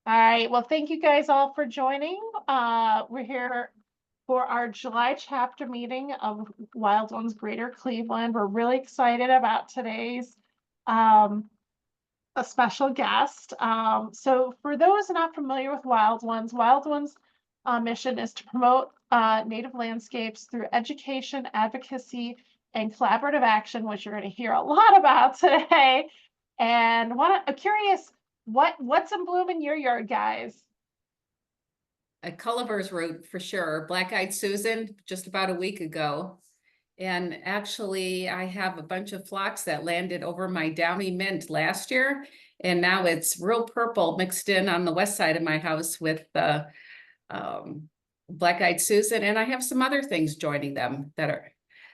All right. Well, thank you guys all for joining. We're here for our July chapter meeting of Wild Ones Greater Cleveland. We're really excited about today's a special guest. So for those not familiar with Wild Ones mission is to promote native landscapes through education, advocacy, and collaborative action, which you're going to hear a lot about today. And I'm curious, what's in bloom in your yard, guys? A Culliver's root for sure. Black-eyed Susan just about a week ago. And actually, I have a bunch of phlox that landed over my downy mint last year. And now it's real purple mixed in on the west side of my house with the Black-eyed Susan. And I have some other things joining them that are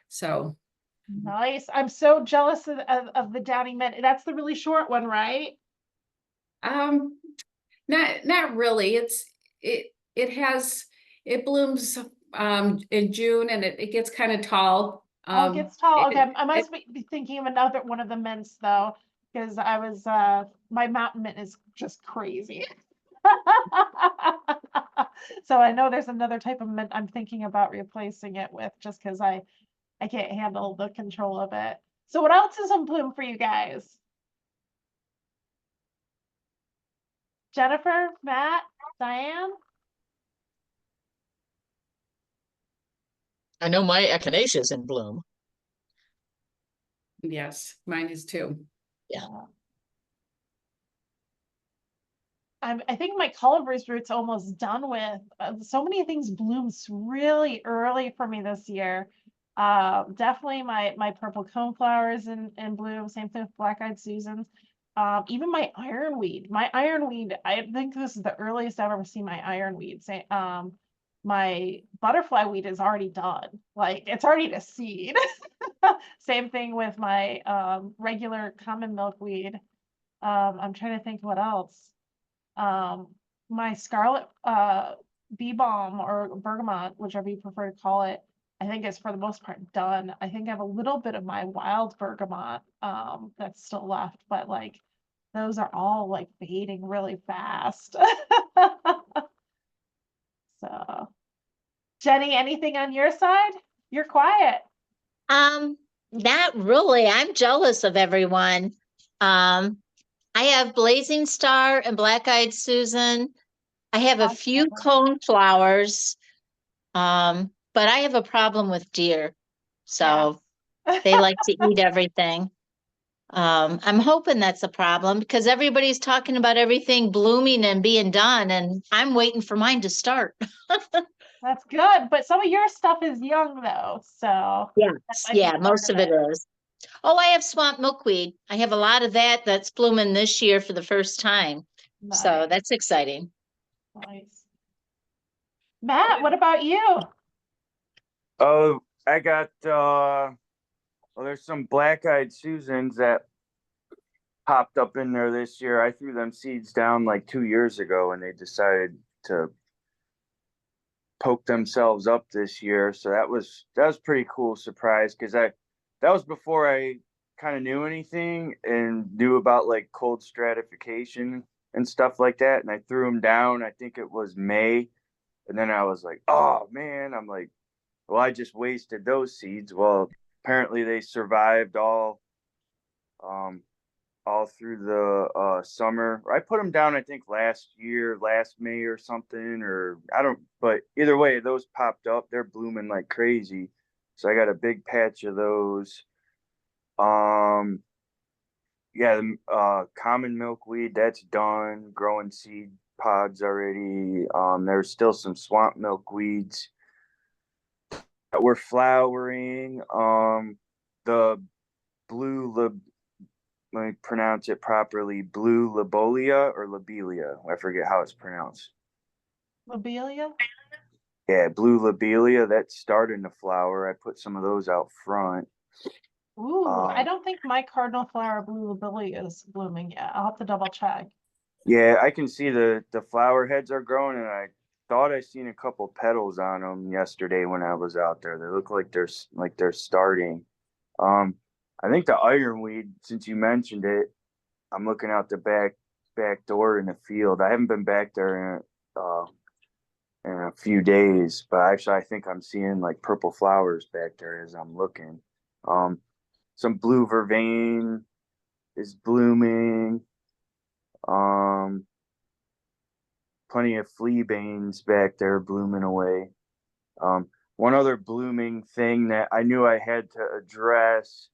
so. Nice. I'm so jealous of the downy mint. That's the really short one, right? Um, not really. It blooms in June and it gets kind of tall. Oh, it gets tall. Okay, I It, must be thinking of another one of the mints though, because I was my mountain mint is just crazy. So I know there's another type of mint I'm thinking about replacing it with just because I can't handle the control of it. So what else is in bloom for you guys? Jennifer, Matt, Diane? I know my echinacea is in bloom. yes, mine is too. Yeah. I think my Culliver's root's almost done with. So many things blooms really early for me this year. Definitely my purple coneflowers in bloom. Same thing with black-eyed Susans. Even my ironweed. My ironweed. I think this is the earliest I've ever seen my ironweed. Say, my butterfly weed is already done. Like it's already to seed. Same thing with my regular common milkweed. I'm trying to think what else. My scarlet bee balm or bergamot, whichever you prefer to call it, I think is for the most part done. I think I have a little bit of my wild bergamot that's still left, but like those are all like fading really fast. So, Jenny, anything on your side? You're quiet. Not really. I'm jealous of everyone. I have Blazing Star and Black-eyed Susan. I have a few cone flowers. But I have a problem with deer. So they like to eat everything. I'm hoping that's a problem because everybody's talking about everything blooming and being done, and I'm waiting for mine to start. That's good, but some of your stuff is young though, so Yeah, might be yeah, part most of it is. Oh, I have swamp milkweed. I have a lot of that that's blooming this year for the first time. So Nice. that's exciting. Nice. Matt, what about you? Oh, I got well, there's some black-eyed Susans that popped up in there this year. I threw them seeds down like 2 years ago and they decided to poke themselves up this year. So that was pretty cool surprise because that was before I kind of knew anything and knew about like cold stratification and stuff like that. And I threw them down. I think it was May. And then I was like, oh man, I'm like, well, I just wasted those seeds. Well, apparently they survived um, all through the summer. I put them down, I think last May or something, or I don't. But either way, those popped up. They're blooming like crazy. So I got a big patch of those. Um, yeah, the common milkweed that's done. Growing seed pods already. There's still some swamp milkweeds that were flowering. The blue let me pronounce it properly. Blue lobelia or lobelia. I forget how it's pronounced. Lobelia? Yeah, blue lobelia. That's starting to flower. I put some of those out front. Ooh, I don't think my cardinal flower blue lobelia is blooming yet. I'll have to double check. Yeah, I can see the flower heads are growing, and I thought I seen a couple petals on them yesterday when I was out there. They look like they're starting. I think the ironweed, since you mentioned it, I'm looking out the back back door in the field. I haven't been back there in a few days, but actually I think I'm seeing like purple flowers back there as I'm looking. Some blue vervain is blooming. Plenty of fleabanes back there blooming away. One other blooming thing that I knew I had to address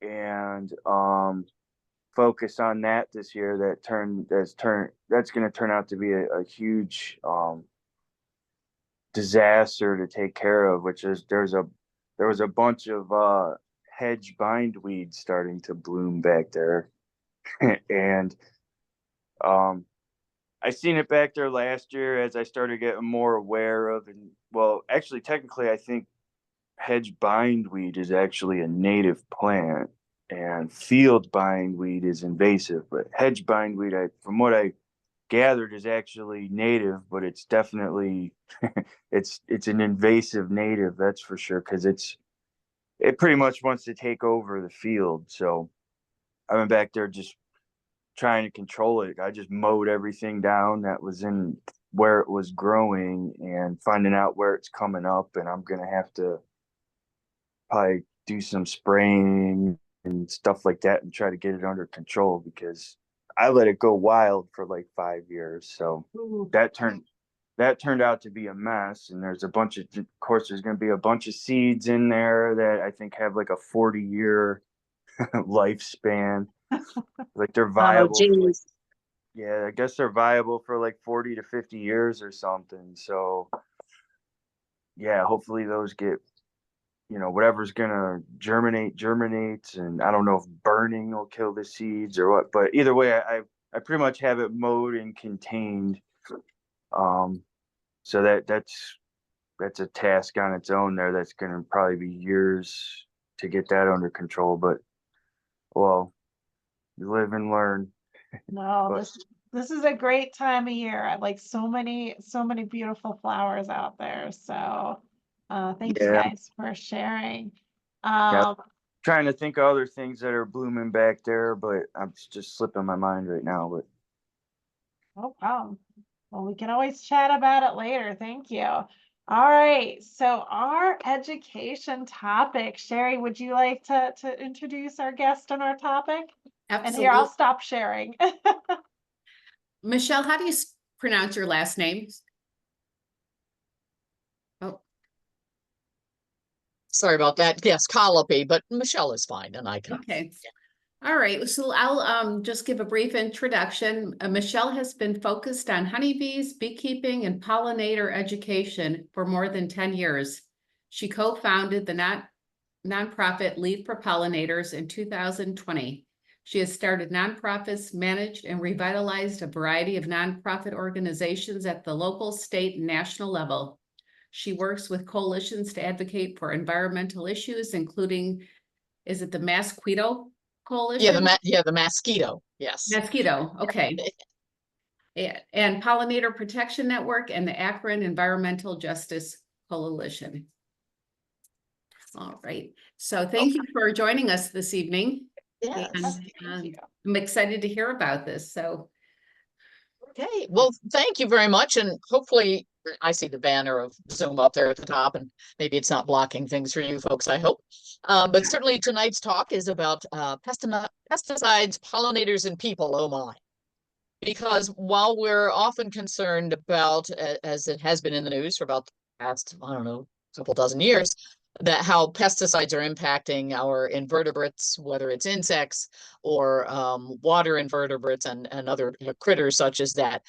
and focus on that this year that's going to turn out to be a huge disaster to take care of, which is there was a bunch of hedge bindweed starting to bloom back there. And I seen it back there last year as I started getting more aware of, and well, actually technically I think hedge bindweed is actually a native plant and field bindweed is invasive, but hedge bindweed, from what I gathered, is actually native, but it's definitely it's an invasive native, that's for sure, because it pretty much wants to take over the field. So I went back there just trying to control it. I just mowed everything down that was in where it was growing and finding out where it's coming up, and I'm gonna have to probably do some spraying and stuff like that and try to get it under control, because I let it go wild for like 5 years. So that turned out to be a mess. And there's of course, there's going to be a bunch of seeds in there that I think have like a 40-year lifespan. Like they're Oh, viable. geez. Yeah, I guess they're viable for like 40 to 50 years or something. So yeah, hopefully those get, whatever's gonna germinates, and I don't know if burning will kill the seeds or what, but either way, I pretty much have it mowed and contained. So that's a task on its own there. That's gonna probably be years to get that under control, but well, you live and learn. No, But this is a great time of year. I like so many beautiful flowers out there. So thank you yeah, guys for sharing. yeah, Um, trying to think of other things that are blooming back there, but I'm just slipping my mind right now. But no problem. Well, we can always chat about it later. Thank you. All right. So our education topic, Sherry, would you like to introduce our guest on our topic? And here, I'll Absolutely. stop sharing. Michelle, how do you pronounce your last name? Oh, Sorry about that. Yes, Colopy, but Michelle is fine and I can. okay. All right, so I'll just give a brief introduction. Michelle has been focused on honeybees, beekeeping, and pollinator education for more than 10 years. She co-founded the nonprofit Lead for Pollinators in 2020. She has started nonprofits, managed and revitalized a variety of nonprofit organizations at the local, state, and national level. She works with coalitions to advocate for environmental issues, including, is it the Mosquito Coalition? The mosquito. Yes. Mosquito, okay. And Pollinator Protection Network and the Akron Environmental Justice Coalition. All right, so thank you for joining us this evening. Yes. And I'm excited to hear about this, so. Okay. Well, thank you very much. And hopefully I see the banner of Zoom up there at the top, and maybe it's not blocking things for you folks, I hope. But certainly tonight's talk is about pesticides, pollinators, and people. Oh my. Because while we're often concerned about, as it has been in the news for about the past, I don't know, couple dozen years, that how pesticides are impacting our invertebrates, whether it's insects or water invertebrates and other critters such as that,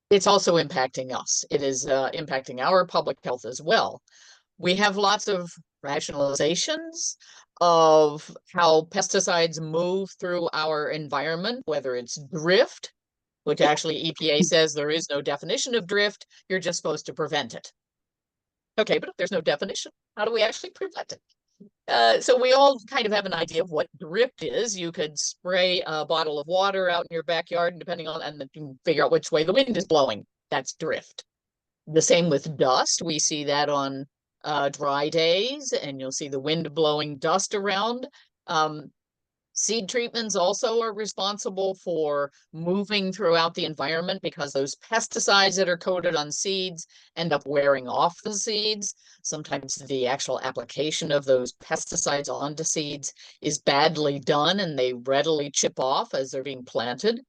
it's also impacting us. It is impacting our public health as well. We have lots of rationalizations of how pesticides move through our environment, whether it's drift, which actually EPA says there is no definition of drift. You're just supposed to prevent it. Okay, but if there's no definition, how do we actually prevent it? So we all kind of have an idea of what drift is. You could spray a bottle of water out in your backyard, and depending on, and you can figure out which way the wind is blowing. That's drift. The same with dust. We see that on dry days, and you'll see the wind blowing dust around. Seed treatments also are responsible for moving throughout the environment because those pesticides that are coated on seeds end up wearing off the seeds. Sometimes the actual application of those pesticides onto seeds is badly done and they readily chip off as they're being planted.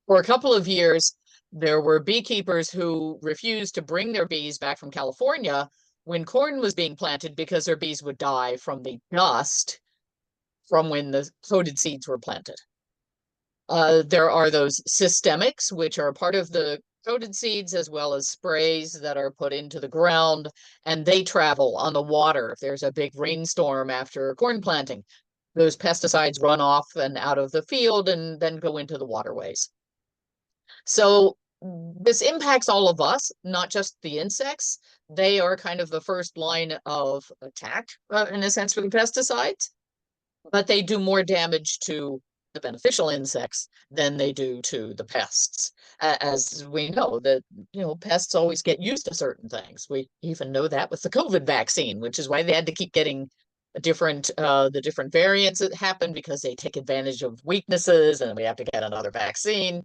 For a couple of years, there were beekeepers who refused to bring their bees back from California when corn was being planted because their bees would die from the dust from when the coated seeds were planted. There are those systemics, which are part of the coated seeds, as well as sprays that are put into the ground, and they travel on the water. If there's a big rainstorm after corn planting, those pesticides run off and out of the field and then go into the waterways. So this impacts all of us, not just the insects. They are kind of the first line of attack, in a sense, for the pesticides, but they do more damage to the beneficial insects than they do to the pests. As we know that, pests always get used to certain things. We even know that with the COVID vaccine, which is why they had to keep getting the different variants that happen because they take advantage of weaknesses and we have to get another vaccine.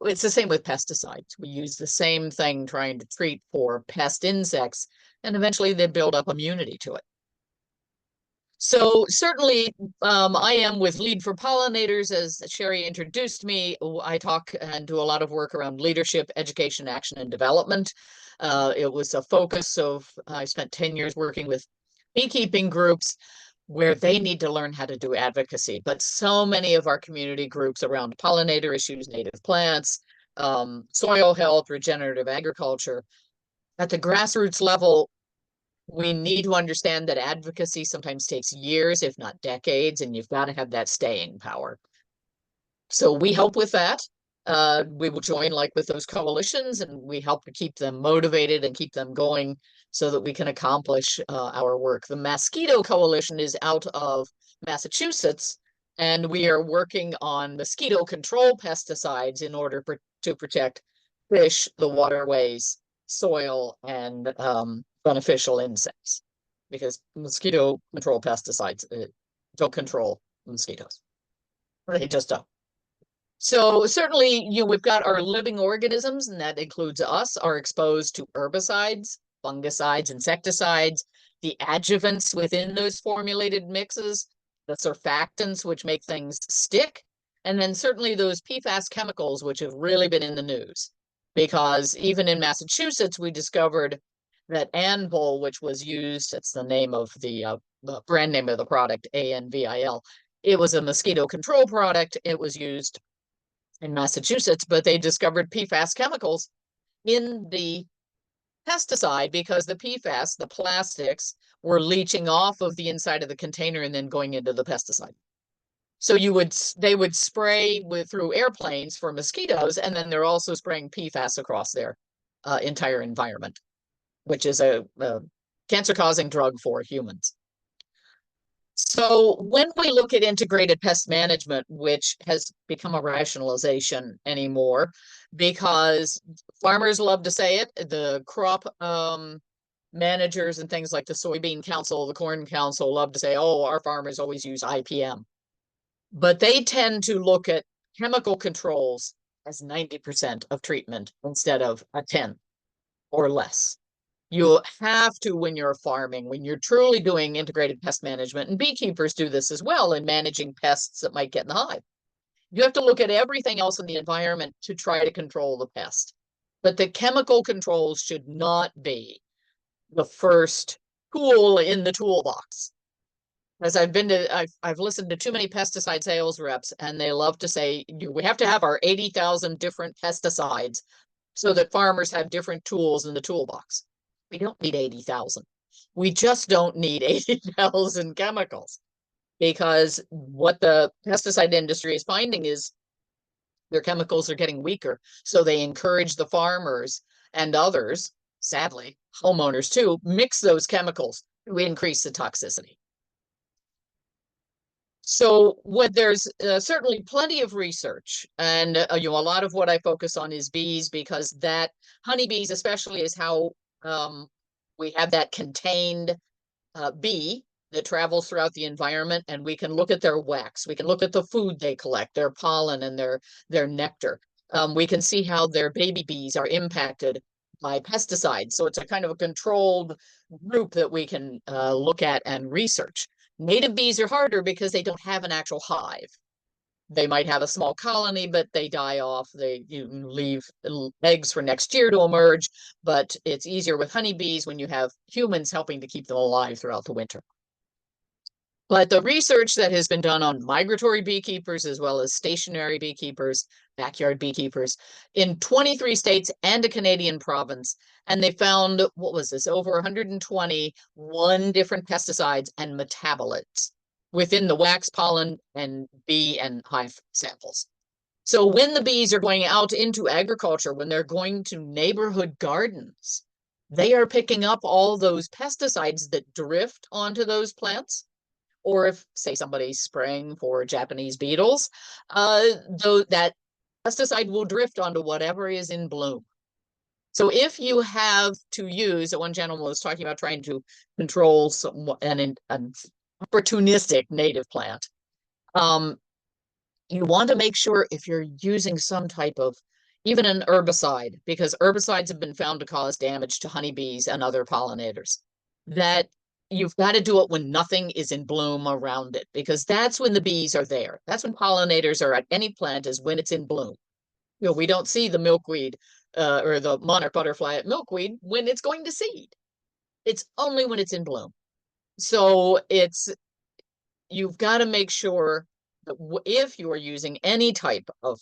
It's the same with pesticides. We use the same thing trying to treat for pest insects, and eventually they build up immunity to it. So certainly, I am with Lead for Pollinators. As Sherry introduced me, I talk and do a lot of work around leadership, education, action, and development. It was a focus of, I spent 10 years working with beekeeping groups where they need to learn how to do advocacy. But so many of our community groups around pollinator issues, native plants, soil health, regenerative agriculture, at the grassroots level, we need to understand that advocacy sometimes takes years, if not decades, and you've got to have that staying power. So we help with that. We will join like with those coalitions, and we help to keep them motivated and keep them going so that we can accomplish our work. The Mosquito Coalition is out of Massachusetts, and we are working on mosquito control pesticides in order to protect fish, the waterways, soil, and beneficial insects, because mosquito control pesticides don't control mosquitoes. They just don't. So certainly, we've got our living organisms, and that includes us, are exposed to herbicides, fungicides, insecticides, the adjuvants within those formulated mixes, the surfactants, which make things stick, and then certainly those PFAS chemicals, which have really been in the news. Because even in Massachusetts, we discovered that Anvil, which was used, that's the name of the brand name of the product, ANVIL. It was a mosquito control product. It was used in Massachusetts, but they discovered PFAS chemicals in the pesticide because the PFAS, the plastics, were leaching off of the inside of the container and then going into the pesticide. So they would spray through airplanes for mosquitoes, and then they're also spraying PFAS across their entire environment, which is a cancer-causing drug for humans. So when we look at integrated pest management, which has become a rationalization anymore, because farmers love to say it, the crop managers and things like the Soybean Council, the Corn Council love to say, oh, our farmers always use IPM. But they tend to look at chemical controls as 90% of treatment instead of a 10 or less. You have to, when you're farming, when you're truly doing integrated pest management, and beekeepers do this as well in managing pests that might get in the hive. You have to look at everything else in the environment to try to control the pest. But the chemical controls should not be the first tool in the toolbox. As I've listened to too many pesticide sales reps, and they love to say, we have to have our 80,000 different pesticides so that farmers have different tools in the toolbox. We don't need 80,000. We just don't need 80,000 chemicals, because what the pesticide industry is finding is their chemicals are getting weaker. So they encourage the farmers and others, sadly, homeowners too, mix those chemicals to increase the toxicity. So there's certainly plenty of research, and a lot of what I focus on is bees, because that honeybees especially is how we have that contained bee that travels throughout the environment, and we can look at their wax. We can look at the food they collect, their pollen and their nectar. We can see how their baby bees are impacted by pesticides. So it's a kind of a controlled group that we can look at and research. Native bees are harder because they don't have an actual hive. They might have a small colony, but they die off. You leave eggs for next year to emerge, but it's easier with honeybees when you have humans helping to keep them alive throughout the winter. But the research that has been done on migratory beekeepers, as well as stationary beekeepers, backyard beekeepers, in 23 states and a Canadian province, and they found, what was this, over 121 different pesticides and metabolites within the wax, pollen, and bee and hive samples. So when the bees are going out into agriculture, when they're going to neighborhood gardens, they are picking up all those pesticides that drift onto those plants. Or if, say, somebody's spraying for Japanese beetles, that pesticide will drift onto whatever is in bloom. So if you have to use, one gentleman was talking about trying to control an opportunistic native plant, you want to make sure if you're using some type of, even an herbicide, because herbicides have been found to cause damage to honeybees and other pollinators, that you've got to do it when nothing is in bloom around it, because that's when the bees are there. That's when pollinators are at any plant, is when it's in bloom. You know, we don't see the milkweed or the monarch butterfly at milkweed when it's going to seed. It's only when it's in bloom. So you've got to make sure that if you are using any type of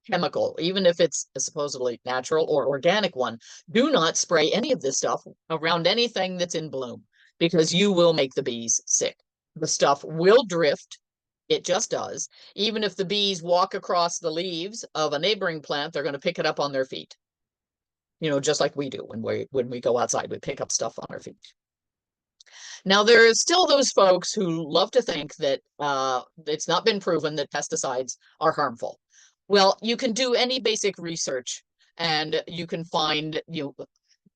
chemical, even if it's a supposedly natural or organic one, do not spray any of this stuff around anything that's in bloom, because you will make the bees sick. The stuff will drift. It just does. Even if the bees walk across the leaves of a neighboring plant, they're going to pick it up on their feet. You know, just like we do when we go outside, we pick up stuff on our feet. Now, there are still those folks who love to think that it's not been proven that pesticides are harmful. Well, you can do any basic research, and you can find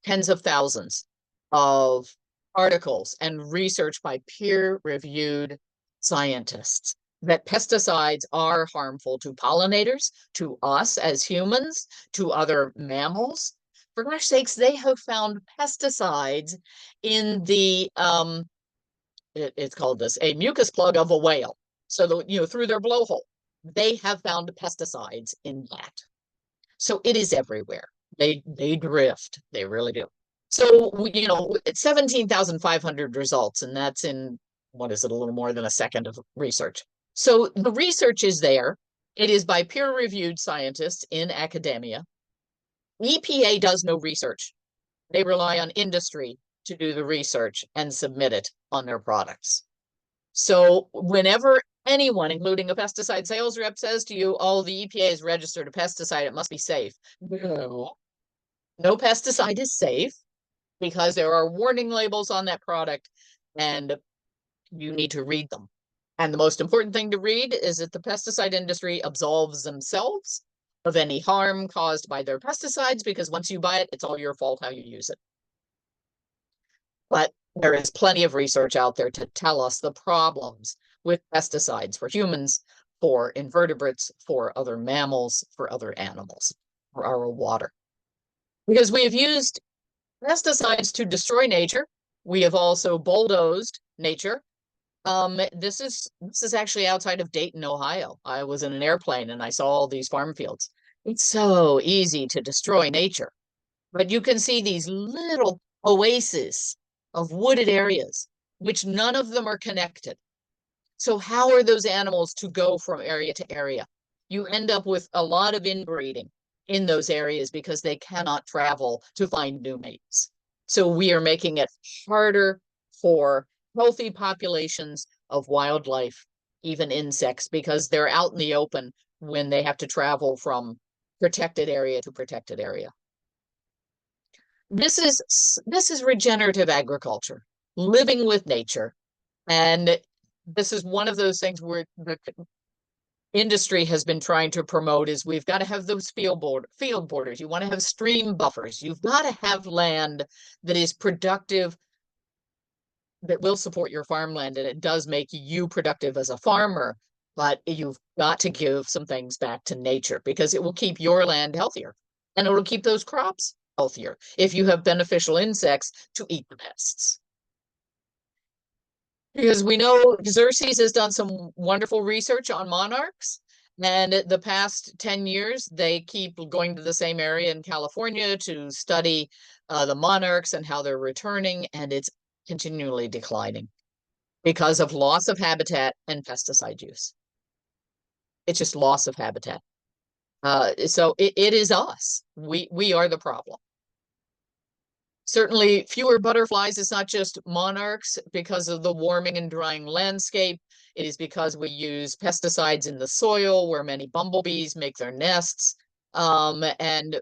tens of thousands of articles and research by peer-reviewed scientists that pesticides are harmful to pollinators, to us as humans, to other mammals. For gosh sakes, they have found pesticides in the it's called this, a mucus plug of a whale. So through their blowhole, they have found pesticides in that. So it is everywhere. They drift. They really do. So, it's 17,500 results, and that's in, what is it, a little more than a second of research. So the research is there. It is by peer-reviewed scientists in academia. EPA does no research. They rely on industry to do the research and submit it on their products. So whenever anyone, including a pesticide sales rep, says to you, oh, the EPA has registered a pesticide, it must be safe. No pesticide is safe, because there are warning labels on that product, and you need to read them. And the most important thing to read is that the pesticide industry absolves themselves of any harm caused by their pesticides, because once you buy it, it's all your fault how you use it. But there is plenty of research out there to tell us the problems with pesticides for humans, for invertebrates, for other mammals, for other animals, for our water. Because we have used pesticides to destroy nature. We have also bulldozed nature. This is actually outside of Dayton, Ohio. I was in an airplane and I saw all these farm fields. It's so easy to destroy nature, but you can see these little oases of wooded areas, which none of them are connected. So how are those animals to go from area to area? You end up with a lot of inbreeding in those areas because they cannot travel to find new mates. So we are making it harder for healthy populations of wildlife, even insects, because they're out in the open when they have to travel from protected area to protected area. This is regenerative agriculture, living with nature. And this is one of those things where the industry has been trying to promote, is we've got to have those field borders. You want to have stream buffers. You've got to have land that is productive that will support your farmland, and it does make you productive as a farmer, but you've got to give some things back to nature because it will keep your land healthier and it will keep those crops healthier if you have beneficial insects to eat the pests. Because we know Xerces has done some wonderful research on monarchs, and the past 10 years, they keep going to the same area in California to study the monarchs and how they're returning, and it's continually declining because of loss of habitat and pesticide use. It's just loss of habitat. So it is us. We are the problem. Certainly fewer butterflies is not just monarchs because of the warming and drying landscape. It is because we use pesticides in the soil where many bumblebees make their nests. And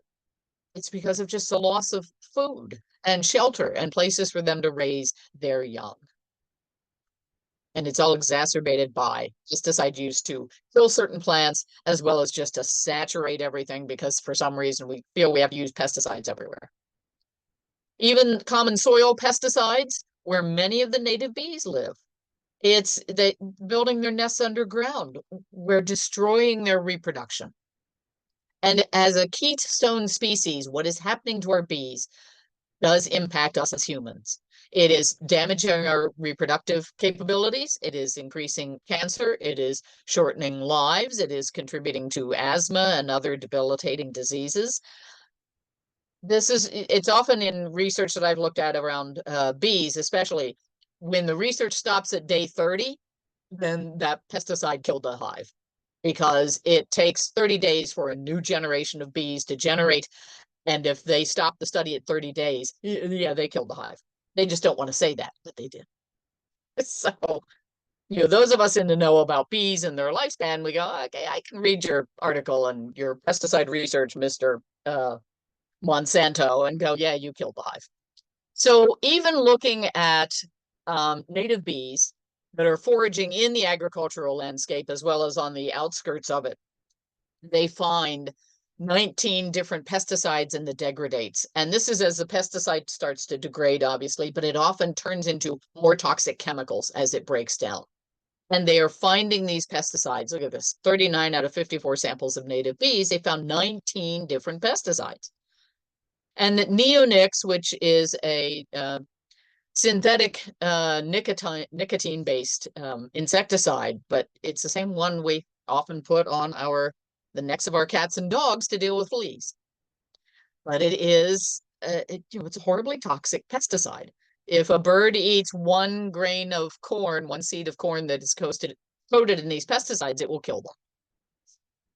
it's because of just the loss of food and shelter and places for them to raise their young. And it's all exacerbated by pesticide use to kill certain plants, as well as just to saturate everything because for some reason we feel we have to use pesticides everywhere. Even common soil pesticides, where many of the native bees live. It's they building their nests underground. We're destroying their reproduction. And as a keystone species, what is happening to our bees does impact us as humans. It is damaging our reproductive capabilities. It is increasing cancer. It is shortening lives. It is contributing to asthma and other debilitating diseases. It's often in research that I've looked at around bees, especially when the research stops at day 30, then that pesticide killed the hive because it takes 30 days for a new generation of bees to generate. And if they stop the study at 30 days, yeah, they killed the hive. They just don't want to say that, but they did. So, those of us in the know about bees and their lifespan, we go, okay, I can read your article and your pesticide research, Mr. Monsanto, and go, yeah, you killed the hive. So even looking at native bees that are foraging in the agricultural landscape as well as on the outskirts of it, they find 19 different pesticides in the degradates. And this is as the pesticide starts to degrade, obviously, but it often turns into more toxic chemicals as it breaks down. And they are finding these pesticides. Look at this, 39 out of 54 samples of native bees, they found 19 different pesticides. And neonics, which is a synthetic nicotine-based insecticide, but it's the same one we often put on the necks of our cats and dogs to deal with fleas. But it is, it's a horribly toxic pesticide. If a bird eats 1 grain of corn, 1 seed of corn that is coated in these pesticides, it will kill them.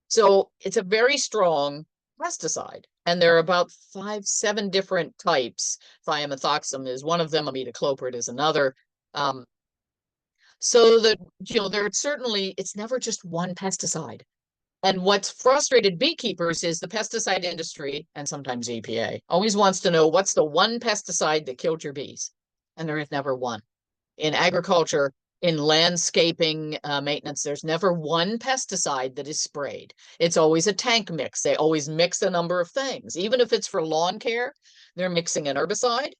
So it's a very strong pesticide. And there are about 5-7 different types. Thiamethoxam is one of them. Imidacloprid is another. So that, it's never just one pesticide. And what's frustrated beekeepers is the pesticide industry, and sometimes EPA, always wants to know what's the one pesticide that killed your bees. And there is never one. In agriculture, in landscaping maintenance, there's never one pesticide that is sprayed. It's always a tank mix. They always mix a number of things. Even if it's for lawn care, they're mixing an herbicide.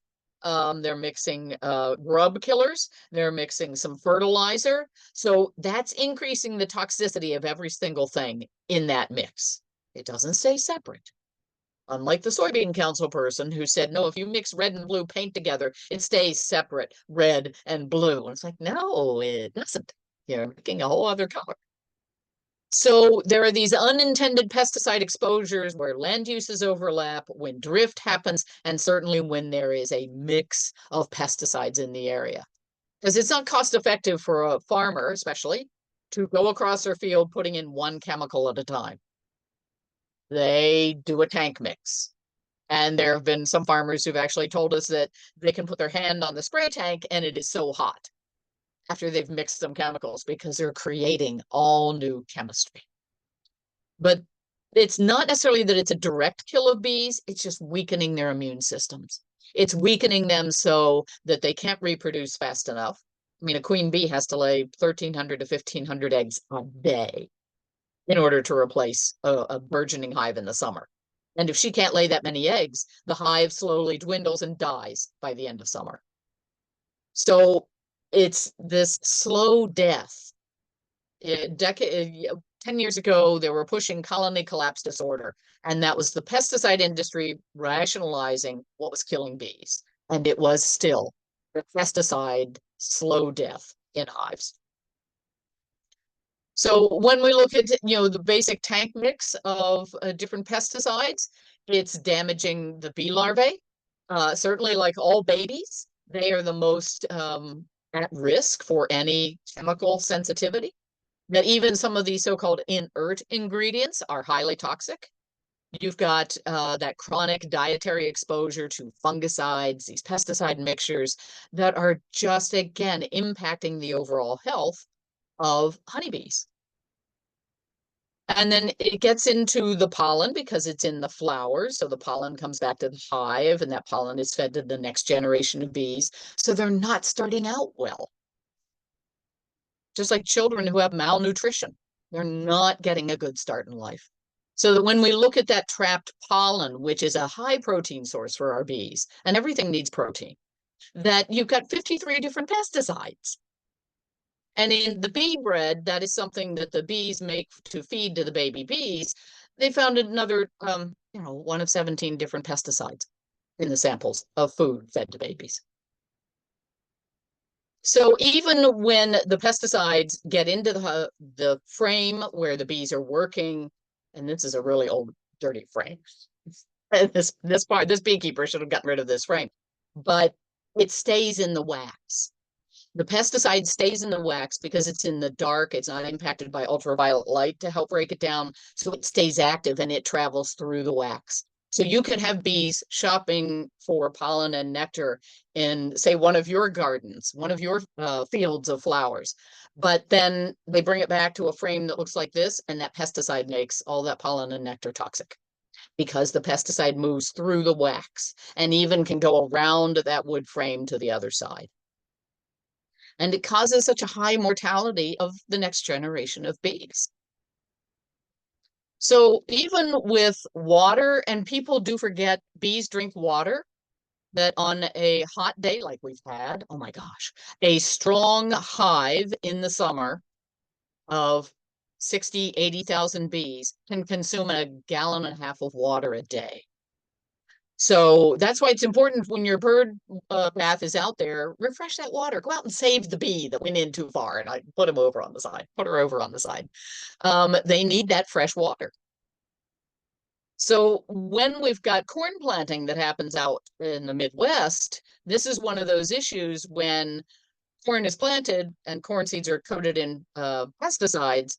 They're mixing grub killers. They're mixing some fertilizer. So that's increasing the toxicity of every single thing in that mix. It doesn't stay separate. Unlike the soybean council person who said, no, if you mix red and blue paint together, it stays separate, red and blue. And it's like, no, it doesn't. You're making a whole other color. So there are these unintended pesticide exposures where land uses overlap, when drift happens, and certainly when there is a mix of pesticides in the area. Because it's not cost effective for a farmer, especially, to go across their field putting in 1 chemical at a time. They do a tank mix. And there have been some farmers who've actually told us that they can put their hand on the spray tank and it is so hot after they've mixed some chemicals because they're creating all new chemistry. But it's not necessarily that it's a direct kill of bees, it's just weakening their immune systems. It's weakening them so that they can't reproduce fast enough. I mean, a queen bee has to lay 1,300 to 1,500 eggs a day in order to replace a burgeoning hive in the summer. And if she can't lay that many eggs, the hive slowly dwindles and dies by the end of summer. So it's this slow death. 10 years ago, they were pushing colony collapse disorder, and that was the pesticide industry rationalizing what was killing bees. And it was still the pesticide slow death in hives. So when we look at, the basic tank mix of different pesticides, it's damaging the bee larvae. Certainly, like all babies, they are the most at risk for any chemical sensitivity. That even some of these so-called inert ingredients are highly toxic. You've got that chronic dietary exposure to fungicides, these pesticide mixtures that are just, again, impacting the overall health of honeybees. And then it gets into the pollen because it's in the flowers. So the pollen comes back to the hive, and that pollen is fed to the next generation of bees. So they're not starting out well. Just like children who have malnutrition, they're not getting a good start in life. So that when we look at that trapped pollen, which is a high protein source for our bees, and everything needs protein, that you've got 53 different pesticides. And in the bee bread, that is something that the bees make to feed to the baby bees. They found another, one of 17 different pesticides in the samples of food fed to babies. So even when the pesticides get into the frame where the bees are working, and this is a really old, dirty frame. This beekeeper should have gotten rid of this frame, but it stays in the wax. The pesticide stays in the wax because it's in the dark. It's not impacted by ultraviolet light to help break it down. So it stays active and it travels through the wax. So you could have bees shopping for pollen and nectar in, say, one of your gardens, one of your fields of flowers. But then they bring it back to a frame that looks like this, and that pesticide makes all that pollen and nectar toxic because the pesticide moves through the wax and even can go around that wood frame to the other side. And it causes such a high mortality of the next generation of bees. So even with water, and people do forget bees drink water, that on a hot day like we've had, oh my gosh, a strong hive in the summer of 60, 80,000 bees can consume 1.5 gallons of water a day. So that's why it's important when your bird bath is out there, refresh that water. Go out and save the bee that went in too far, and I put him over on the side, put her over on the side. They need that fresh water. So when we've got corn planting that happens out in the Midwest, this is one of those issues when corn is planted and corn seeds are coated in pesticides.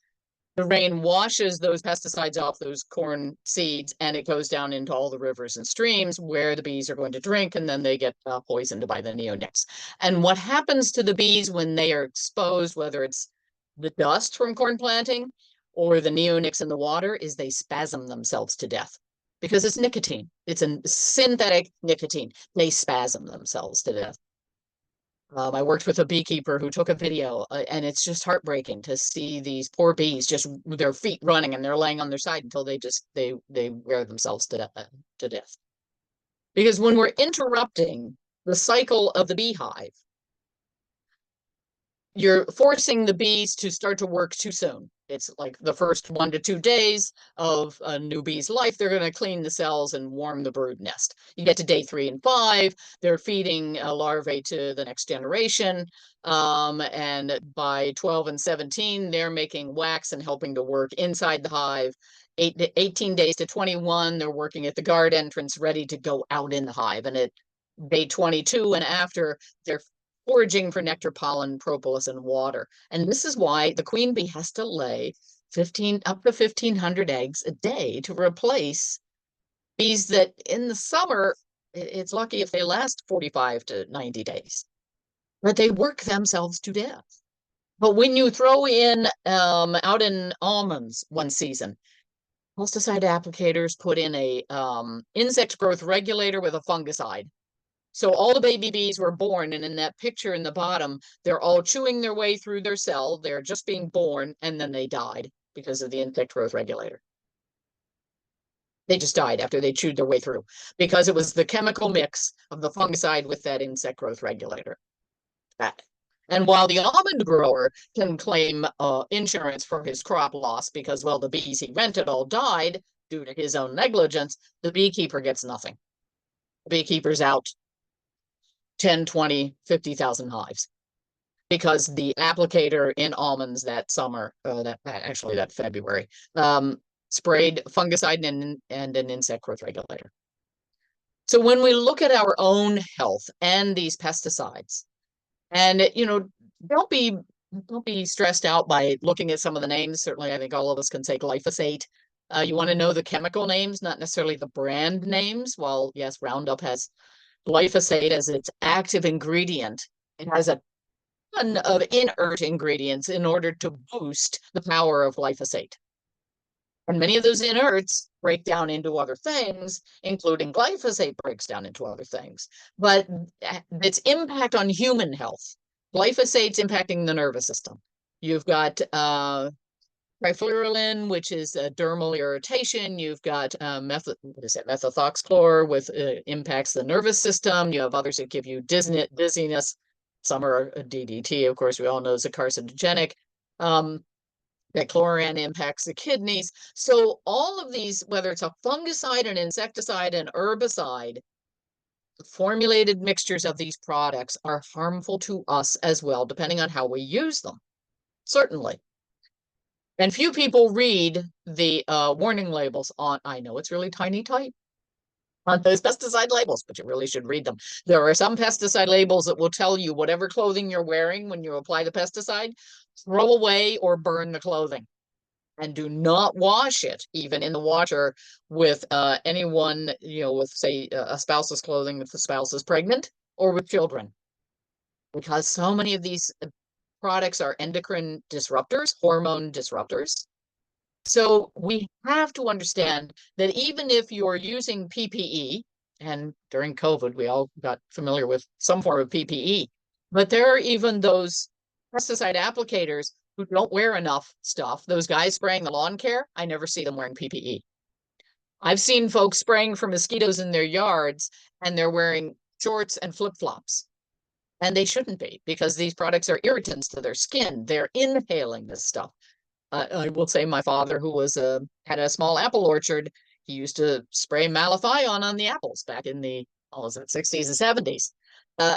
The rain washes those pesticides off those corn seeds, and it goes down into all the rivers and streams where the bees are going to drink, and then they get poisoned by the neonics. And what happens to the bees when they are exposed, whether it's the dust from corn planting or the neonics in the water, is they spasm themselves to death because it's nicotine. It's a synthetic nicotine. They spasm themselves to death. I worked with a beekeeper who took a video, and it's just heartbreaking to see these poor bees just with their feet running, and they're laying on their side until they wear themselves to death. Because when we're interrupting the cycle of the beehive, you're forcing the bees to start to work too soon. It's like the first 1 to 2 days of a new bee's life, they're going to clean the cells and warm the brood nest. You get to day 3 and 5, they're feeding larvae to the next generation. And by 12 and 17, they're making wax and helping to work inside the hive. 18 days to 21, they're working at the guard entrance, ready to go out in the hive. And at day 22 and after, they're foraging for nectar, pollen, propolis, and water. And this is why the queen bee has to lay up to 1,500 eggs a day to replace bees that in the summer, it's lucky if they last 45 to 90 days. But they work themselves to death. But when you throw in, out in almonds one season, pesticide applicators put in a insect growth regulator with a fungicide. So all the baby bees were born, and in that picture in the bottom, they're all chewing their way through their cell. They're just being born, and then they died because of the insect growth regulator. They just died after they chewed their way through because it was the chemical mix of the fungicide with that insect growth regulator. That. And while the almond grower can claim insurance for his crop loss because, well, the bees he rented all died due to his own negligence, the beekeeper gets nothing. The beekeeper's out 10, 20, 50,000 hives because the applicator in almonds that summer, that February, sprayed fungicide and an insect growth regulator. So when we look at our own health and these pesticides, and don't be stressed out by looking at some of the names. Certainly, I think all of us can say glyphosate. You want to know the chemical names, not necessarily the brand names. While yes, Roundup has glyphosate as its active ingredient, it has a ton of inert ingredients in order to boost the power of glyphosate. And many of those inerts break down into other things, including glyphosate breaks down into other things. But its impact on human health, glyphosate's impacting the nervous system. You've got trifluralin, which is dermal irritation. You've got methoxychloroquine, with impacts the nervous system. You have others that give you dizziness. Some are DDT, of course, we all know is a carcinogenic. That chloran impacts the kidneys. So all of these, whether it's a fungicide, an insecticide, an herbicide, the formulated mixtures of these products are harmful to us as well, depending on how we use them, certainly. And few people read the warning labels on, I know it's really tiny type on those pesticide labels, but you really should read them. There are some pesticide labels that will tell you whatever clothing you're wearing when you apply the pesticide, throw away or burn the clothing. And do not wash it, even in the water, with anyone, with, say, a spouse's clothing if the spouse is pregnant or with children. Because so many of these products are endocrine disruptors, hormone disruptors. So we have to understand that even if you're using PPE, and during COVID, we all got familiar with some form of PPE, but there are even those pesticide applicators who don't wear enough stuff. Those guys spraying the lawn care, I never see them wearing PPE. I've seen folks spraying for mosquitoes in their yards, and they're wearing shorts and flip-flops. And they shouldn't be, because these products are irritants to their skin. They're inhaling this stuff. I will say my father, who had a small apple orchard, he used to spray malathion on the apples back in the 60s and 70s.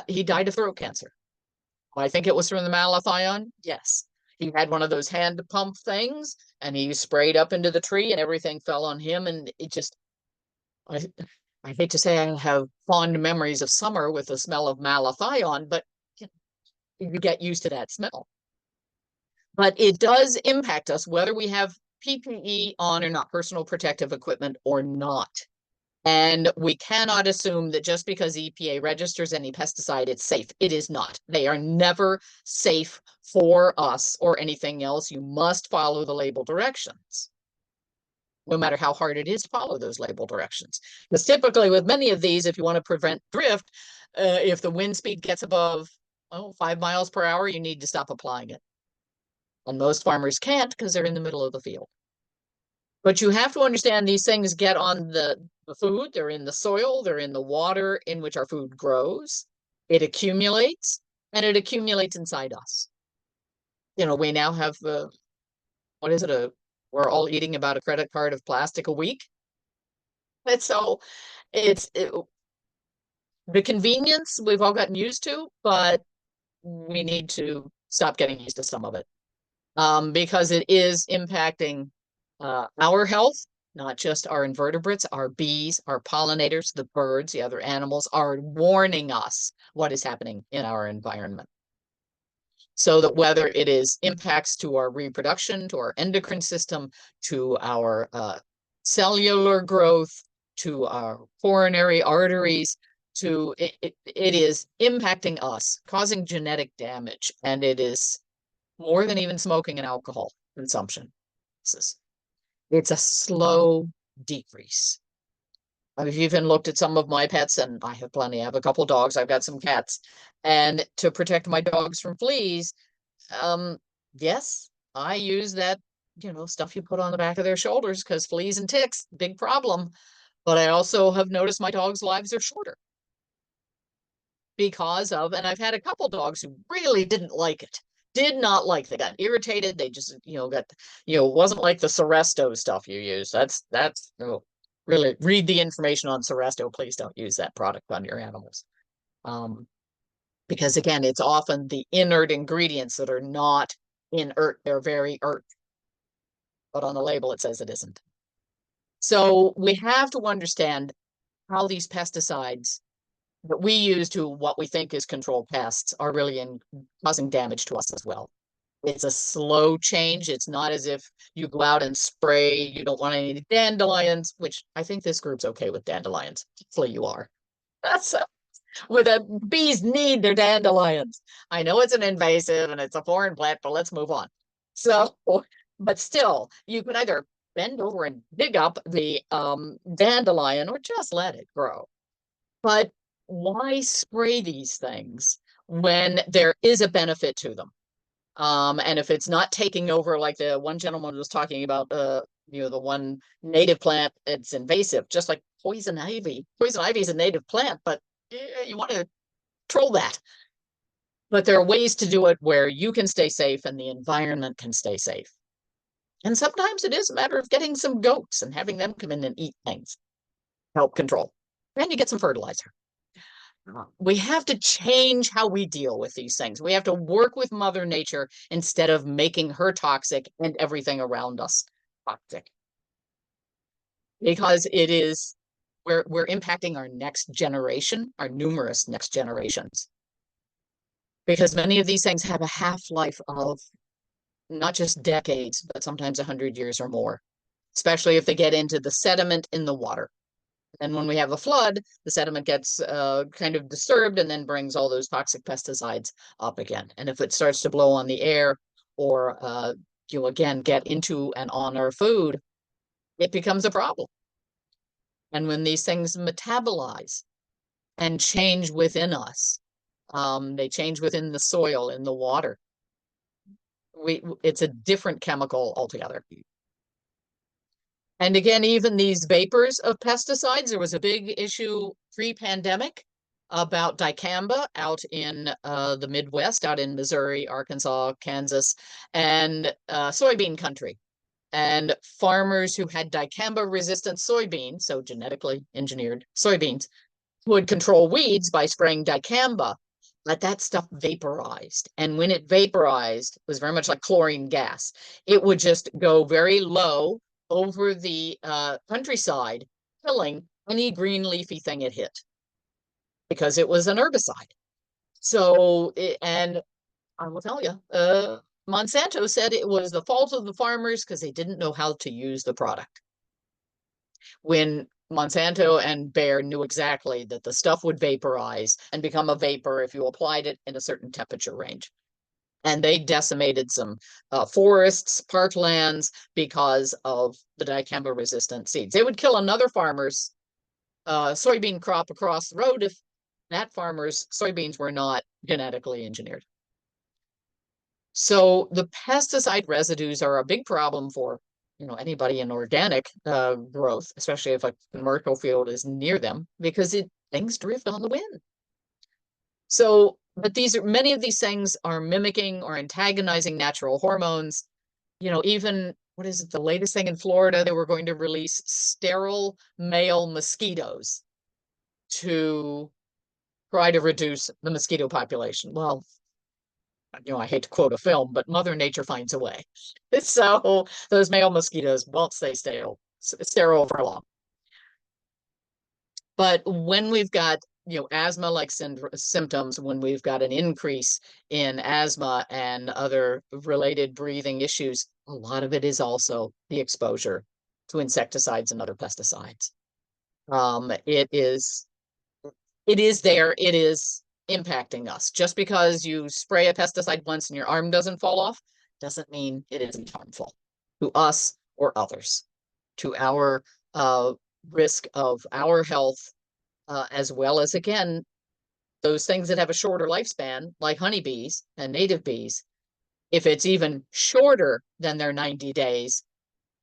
He died of throat cancer. I think it was from the malathion. Yes. He had one of those hand pump things, and he sprayed up into the tree, and everything fell on him. And it just, I hate to say I have fond memories of summer with the smell of malathion, but you get used to that smell. But it does impact us whether we have PPE on or not, personal protective equipment or not. And we cannot assume that just because EPA registers any pesticide, it's safe. It is not. They are never safe for us or anything else. You must follow the label directions, no matter how hard it is to follow those label directions. Because typically with many of these, if you want to prevent drift, if the wind speed gets above 5 miles per hour, you need to stop applying it. And most farmers can't because they're in the middle of the field. But you have to understand these things get on the food, they're in the soil, they're in the water in which our food grows. It accumulates, and it accumulates inside us. We now have, what is it? We're all eating about a credit card of plastic a week. And so the convenience we've all gotten used to, but we need to stop getting used to some of it. Because it is impacting our health, not just our invertebrates, our bees, our pollinators, the birds, the other animals are warning us what is happening in our environment. So that whether it is impacts to our reproduction, to our endocrine system, to our cellular growth, to our coronary arteries, it is impacting us, causing genetic damage, and it is more than even smoking and alcohol consumption. It's a slow decrease. I've even looked at some of my pets, and I have plenty. I have a couple dogs. I've got some cats. And to protect my dogs from fleas, yes, I use that, stuff you put on the back of their shoulders, because fleas and ticks, big problem. But I also have noticed my dogs' lives are shorter. because of, and I've had a couple dogs who really didn't like it, did not like, they got irritated. They just, wasn't like the Seresto stuff you use. Really read the information on Seresto. Please don't use that product on your animals. Because again, it's often the inert ingredients that are not inert. They're very inert. But on the label, it says it isn't. So we have to understand how these pesticides that we use to what we think is control pests are really causing damage to us as well. It's a slow change. It's not as if you go out and spray, you don't want any dandelions, which I think this group's okay with dandelions. Hopefully you are. That's bees need their dandelions. I know it's an invasive and it's a foreign plant, but let's move on. So, but still, you can either bend over and dig up the dandelion or just let it grow. But why spray these things when there is a benefit to them? And if it's not taking over, like the one gentleman was talking about, the one native plant, it's invasive, just like poison ivy. Poison ivy is a native plant, but you want to control that. But there are ways to do it where you can stay safe and the environment can stay safe. And sometimes it is a matter of getting some goats and having them come in and eat things, help control. And you get some fertilizer. We have to change how we deal with these things. We have to work with Mother Nature instead of making her toxic and everything around us toxic. Because we're impacting our next generation, our numerous next generations. Because many of these things have a half-life of not just decades, but sometimes 100 years or more, especially if they get into the sediment in the water. And when we have a flood, the sediment gets kind of disturbed and then brings all those toxic pesticides up again. And if it starts to blow on the air or you again get into and on our food, it becomes a problem. And when these things metabolize and change within us, they change within the soil, in the water. It's a different chemical altogether. And again, even these vapors of pesticides, there was a big issue pre-pandemic about dicamba out in the Midwest, out in Missouri, Arkansas, Kansas, and soybean country. And farmers who had dicamba-resistant soybeans, so genetically engineered soybeans, would control weeds by spraying dicamba, but that stuff vaporized. And when it vaporized, it was very much like chlorine gas. It would just go very low over the countryside, killing any green leafy thing it hit, because it was an herbicide. So, and I will tell you, Monsanto said it was the fault of the farmers because they didn't know how to use the product. When Monsanto and Bayer knew exactly that the stuff would vaporize and become a vapor if you applied it in a certain temperature range. And they decimated some forests, parklands, because of the dicamba-resistant seeds. They would kill another farmer's soybean crop across the road if that farmer's soybeans were not genetically engineered. So the pesticide residues are a big problem for anybody in organic growth, especially if a commercial field is near them, because things drift on the wind. So, but many of these things are mimicking or antagonizing natural hormones. Even, what is it, the latest thing in Florida, they were going to release sterile male mosquitoes to try to reduce the mosquito population. Well, I hate to quote a film, but Mother Nature finds a way. So those male mosquitoes won't stay sterile for long. But when we've got asthma-like symptoms, when we've got an increase in asthma and other related breathing issues, a lot of it is also the exposure to insecticides and other pesticides. It is there. It is impacting us. Just because you spray a pesticide once and your arm doesn't fall off doesn't mean it isn't harmful to us or others, to our risk of our health, as well as, again, those things that have a shorter lifespan, like honeybees and native bees. If it's even shorter than their 90 days,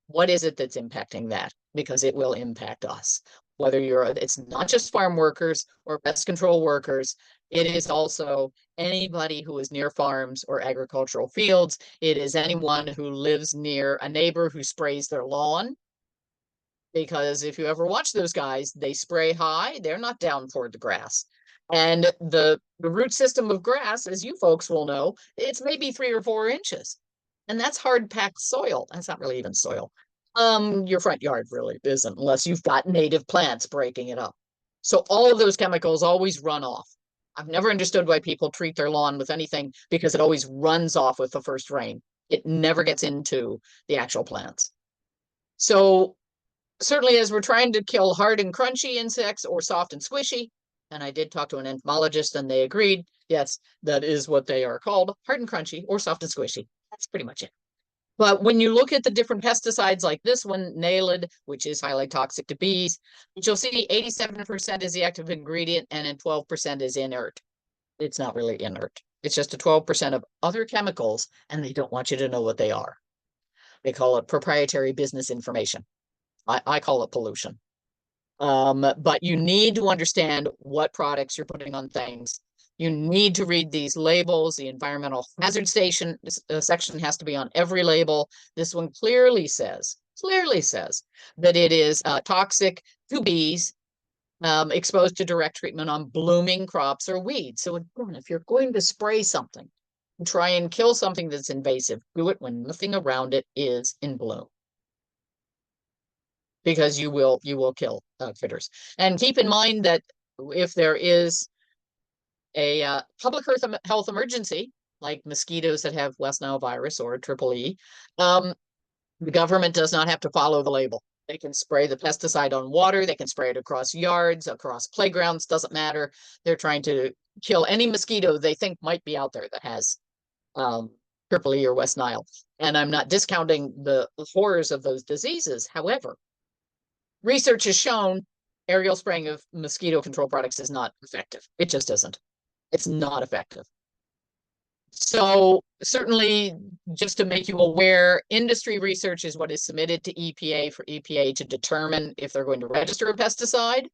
what is it that's impacting that? Because it will impact us. Whether it's not just farm workers or pest control workers, it is also anybody who is near farms or agricultural fields. It is anyone who lives near a neighbor who sprays their lawn. Because if you ever watch those guys, they spray high, they're not down toward the grass. And the root system of grass, as you folks will know, it's maybe 3 or 4 inches. And that's hard packed soil. That's not really even soil. Your front yard really isn't, unless you've got native plants breaking it up. So all of those chemicals always run off. I've never understood why people treat their lawn with anything, because it always runs off with the first rain. It never gets into the actual plants. So certainly, as we're trying to kill hard and crunchy insects or soft and squishy, and I did talk to an entomologist and they agreed, yes, that is what they are called, hard and crunchy or soft and squishy. That's pretty much it. But when you look at the different pesticides like this one, Naled, which is highly toxic to bees, you'll see 87% is the active ingredient and then 12% is inert. It's not really inert. It's just a 12% of other chemicals, and they don't want you to know what they are. They call it proprietary business information. I call it pollution. But you need to understand what products you're putting on things. You need to read these labels. The environmental hazard section has to be on every label. This one clearly says that it is toxic to bees exposed to direct treatment on blooming crops or weeds. So again, if you're going to spray something, try and kill something that's invasive, do it when nothing around it is in bloom, because you will kill critters. And keep in mind that if there is a public health emergency, like mosquitoes that have West Nile virus or triple E, the government does not have to follow the label. They can spray the pesticide on water. They can spray it across yards, across playgrounds, doesn't matter. They're trying to kill any mosquito they think might be out there that has triple E or West Nile. And I'm not discounting the horrors of those diseases. However, research has shown aerial spraying of mosquito control products is not effective. It just isn't. It's not effective. So certainly, just to make you aware, industry research is what is submitted to EPA for EPA to determine if they're going to register a pesticide.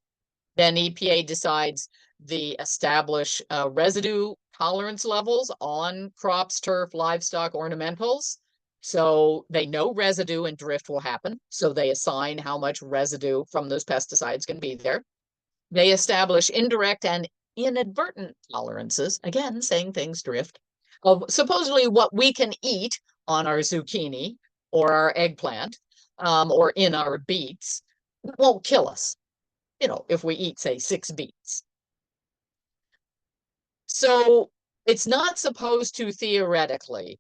Then EPA decides the established residue tolerance levels on crops, turf, livestock, ornamentals. So they know residue and drift will happen. So they assign how much residue from those pesticides can be there. They establish indirect and inadvertent tolerances, again, saying things drift, of supposedly what we can eat on our zucchini or our eggplant or in our beets. It won't kill us, if we eat, say, 6 beets. So it's not supposed to theoretically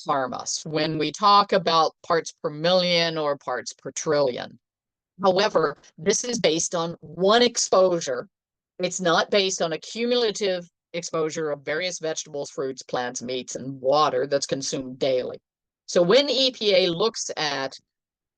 harm us when we talk about parts per million or parts per trillion. However, this is based on one exposure. It's not based on a cumulative exposure of various vegetables, fruits, plants, meats, and water that's consumed daily. So when EPA looks at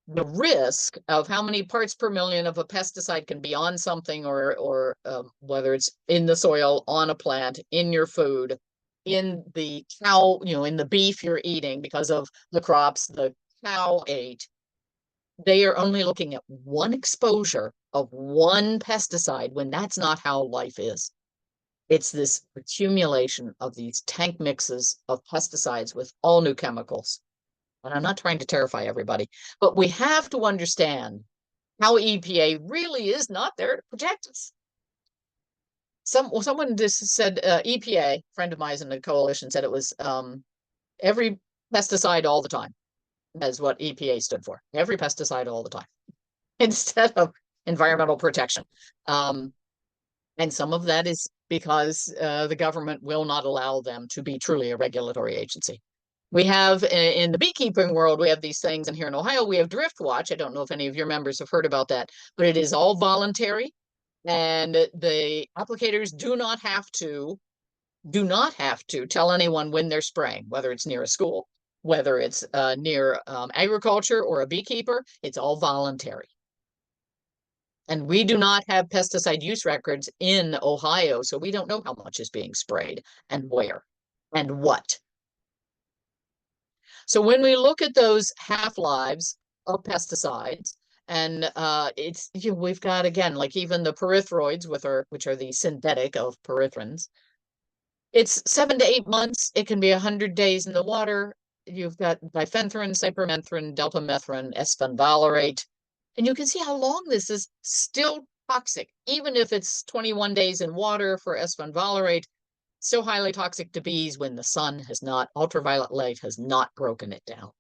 the risk of how many parts per million of a pesticide can be on something, or whether it's in the soil, on a plant, in your food, in the cow, in the beef you're eating because of the crops the cow ate, they are only looking at one exposure of one pesticide when that's not how life is. It's this accumulation of these tank mixes of pesticides with all new chemicals. And I'm not trying to terrify everybody, but we have to understand how EPA really is not there to protect us. Someone just said EPA, friend of mine in the coalition, said it was every pesticide all the time. That's what EPA stood for. Every pesticide all the time, instead of environmental protection. And some of that is because the government will not allow them to be truly a regulatory agency. We have in the beekeeping world, we have these things, and here in Ohio, we have Drift Watch. I don't know if any of your members have heard about that, but it is all voluntary. And the applicators do not have to tell anyone when they're spraying, whether it's near a school, whether it's near agriculture or a beekeeper. It's all voluntary. And we do not have pesticide use records in Ohio, so we don't know how much is being sprayed and where and what. So when we look at those half-lives of pesticides And it's, you know, we've got, again, like even the pyrethroids which are the synthetic of pyrethrin. It's 7 to 8 months. It can be 100 days in the water. You've got diphenthrin, cypermethrin, deltamethrin, esfenvalerate. And you can see how long this is still toxic. Even if it's 21 days in water for esfenvalerate, still highly toxic to bees when the sun has not, ultraviolet light has not broken it down.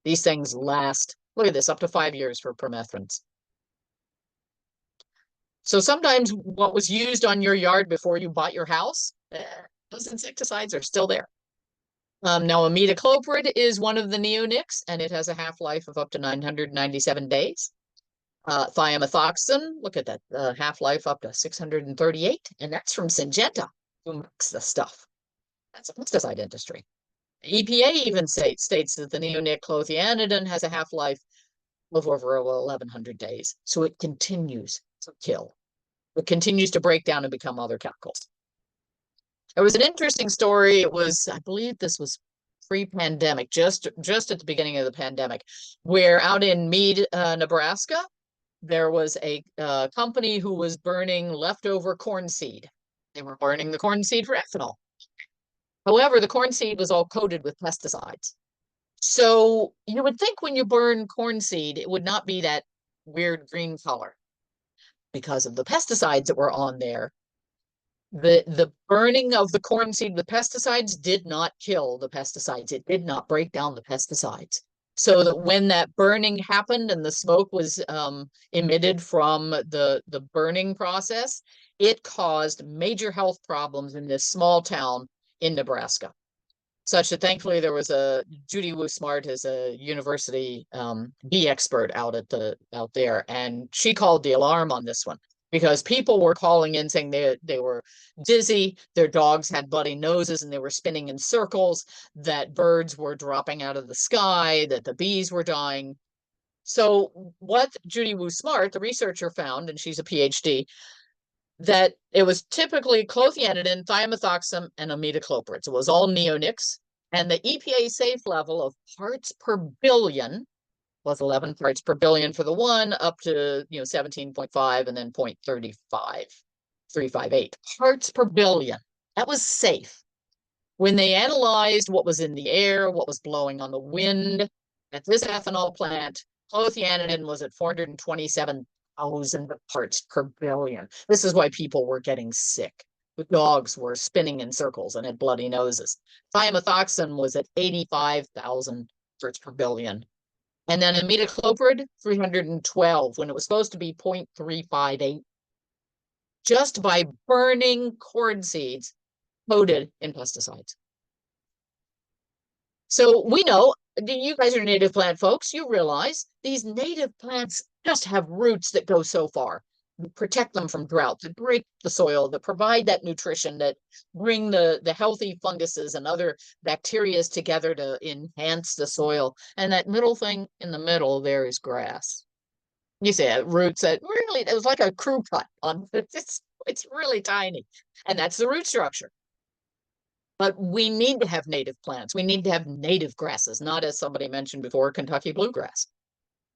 These things last, look at this, up to 5 years for permethrins. So sometimes what was used on your yard before you bought your house, those insecticides are still there. Now, imidacloprid is one of the neonics, and it has a half-life of up to 997 days. Thiamethoxam, look at that, half-life up to 638, and that's from Syngenta, who makes the stuff. That's a pesticide industry. EPA even states that the neonic clothianidin has a half-life of over 1,100 days. So it continues to kill. It continues to break down and become other chemicals. There was an interesting story. It was, I believe this was pre-pandemic, just at the beginning of the pandemic, where out in Mead, Nebraska, there was a company who was burning leftover corn seed. They were burning the corn seed for ethanol. However, the corn seed was all coated with pesticides. So you would think when you burn corn seed, it would not be that weird green color because of the pesticides that were on there. The burning of the corn seed with pesticides did not kill the pesticides. It did not break down the pesticides. So that when that burning happened and the smoke was emitted from the burning process, it caused major health problems in this small town in Nebraska. Such that thankfully there was Judy Wu Smart is a university bee expert out there, and she called the alarm on this one because people were calling in saying they were dizzy, their dogs had bloody noses and they were spinning in circles, that birds were dropping out of the sky, that the bees were dying. So what Judy Wu Smart, the researcher, found, and she's a PhD, that it was typically clothianidin, thiamethoxam, and imidacloprid. It was all neonics, and the EPA safe level of parts per billion was 11 parts per billion for the one, up to 17.5, and then 358 parts per billion. That was safe. When they analyzed what was in the air, what was blowing on the wind at this ethanol plant, clothianidin was at 427,000 parts per billion. This is why people were getting sick. The dogs were spinning in circles and had bloody noses. Thiamethoxam was at 85,000 parts per billion. And then imidacloprid, 312, when it was supposed to be 0.358. Just by burning corn seeds coated in pesticides. So we know, you guys are native plant folks, you realize these native plants just have roots that go so far, protect them from drought, that break the soil, that provide that nutrition, that bring the healthy funguses and other bacteria together to enhance the soil. And that middle thing in the middle there is grass. You see roots that really, it was like a crew cut on it's really tiny. And that's the root structure. But we need to have native plants. We need to have native grasses, not, as somebody mentioned before, Kentucky bluegrass.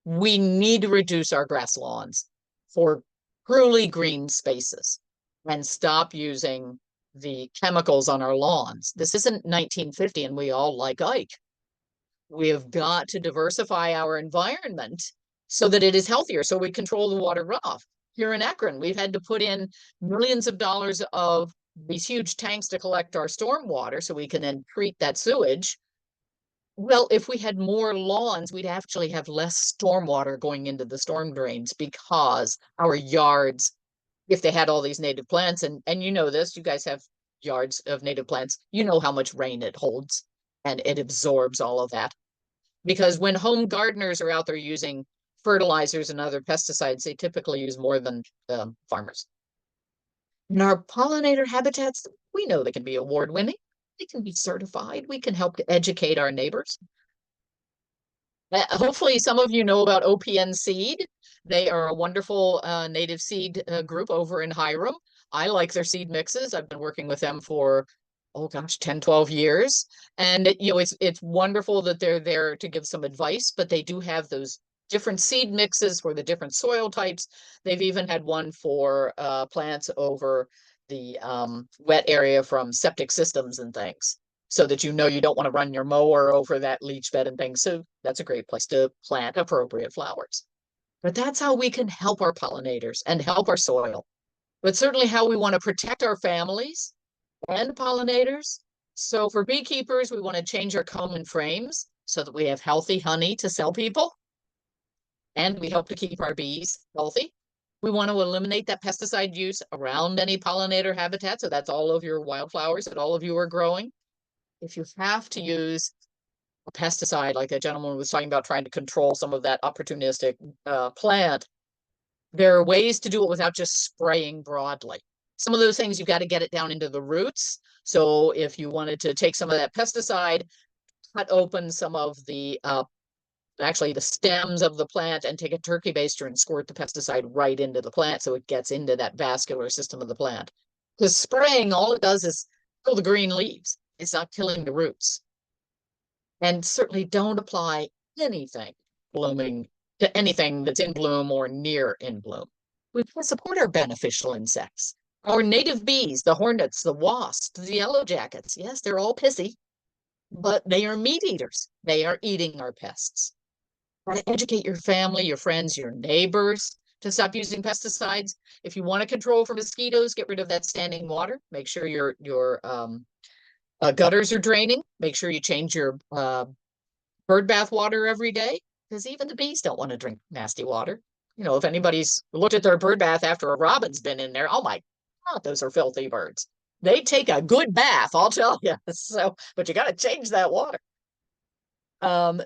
We need to reduce our grass lawns for truly green spaces and stop using the chemicals on our lawns. This isn't 1950 and we all like Ike. We have got to diversify our environment so that it is healthier, so we control the water runoff. Here in Akron, we've had to put in millions of dollars of these huge tanks to collect our storm water so we can then treat that sewage. Well, if we had more lawns, we'd actually have less storm water going into the storm drains because our yards, if they had all these native plants, and you know this, you guys have yards of native plants, you know how much rain it holds and it absorbs all of that. Because when home gardeners are out there using fertilizers and other pesticides, they typically use more than farmers. In our pollinator habitats, we know they can be award-winning. They can be certified. We can help to educate our neighbors. Hopefully some of you know about OPN Seed. They are a wonderful native seed group over in Hiram. I like their seed mixes. I've been working with them for, oh gosh, 10, 12 years. And it's wonderful that they're there to give some advice, but they do have those different seed mixes for the different soil types. They've even had one for plants over the wet area from septic systems and things, so that you don't want to run your mower over that leach bed and things. So that's a great place to plant appropriate flowers. But that's how we can help our pollinators and help our soil. But certainly how we want to protect our families and pollinators. So for beekeepers, we want to change our comb and frames so that we have healthy honey to sell people. And we help to keep our bees healthy. We want to eliminate that pesticide use around any pollinator habitat. So that's all of your wildflowers that all of you are growing. If you have to use a pesticide, like a gentleman was talking about trying to control some of that opportunistic plant, there are ways to do it without just spraying broadly. Some of those things, you've got to get it down into the roots. So if you wanted to take some of that pesticide, cut open some of the actually the stems of the plant and take a turkey baster and squirt the pesticide right into the plant so it gets into that vascular system of the plant. Because spraying, all it does is kill the green leaves. It's not killing the roots. And certainly don't apply anything blooming to anything that's in bloom or near in bloom. We can support our beneficial insects, our native bees, the hornets, the wasps, the yellow jackets. Yes, they're all pissy, but they are meat eaters. They are eating our pests. Try to educate your family, your friends, your neighbors to stop using pesticides. If you want to control for mosquitoes, get rid of that standing water. Make sure your gutters are draining. Make sure you change your bird bath water every day, because even the bees don't want to drink nasty water. If anybody's looked at their bird bath after a robin's been in there, oh my God, those are filthy birds. They take a good bath, I'll tell you. So, but you got to change that water.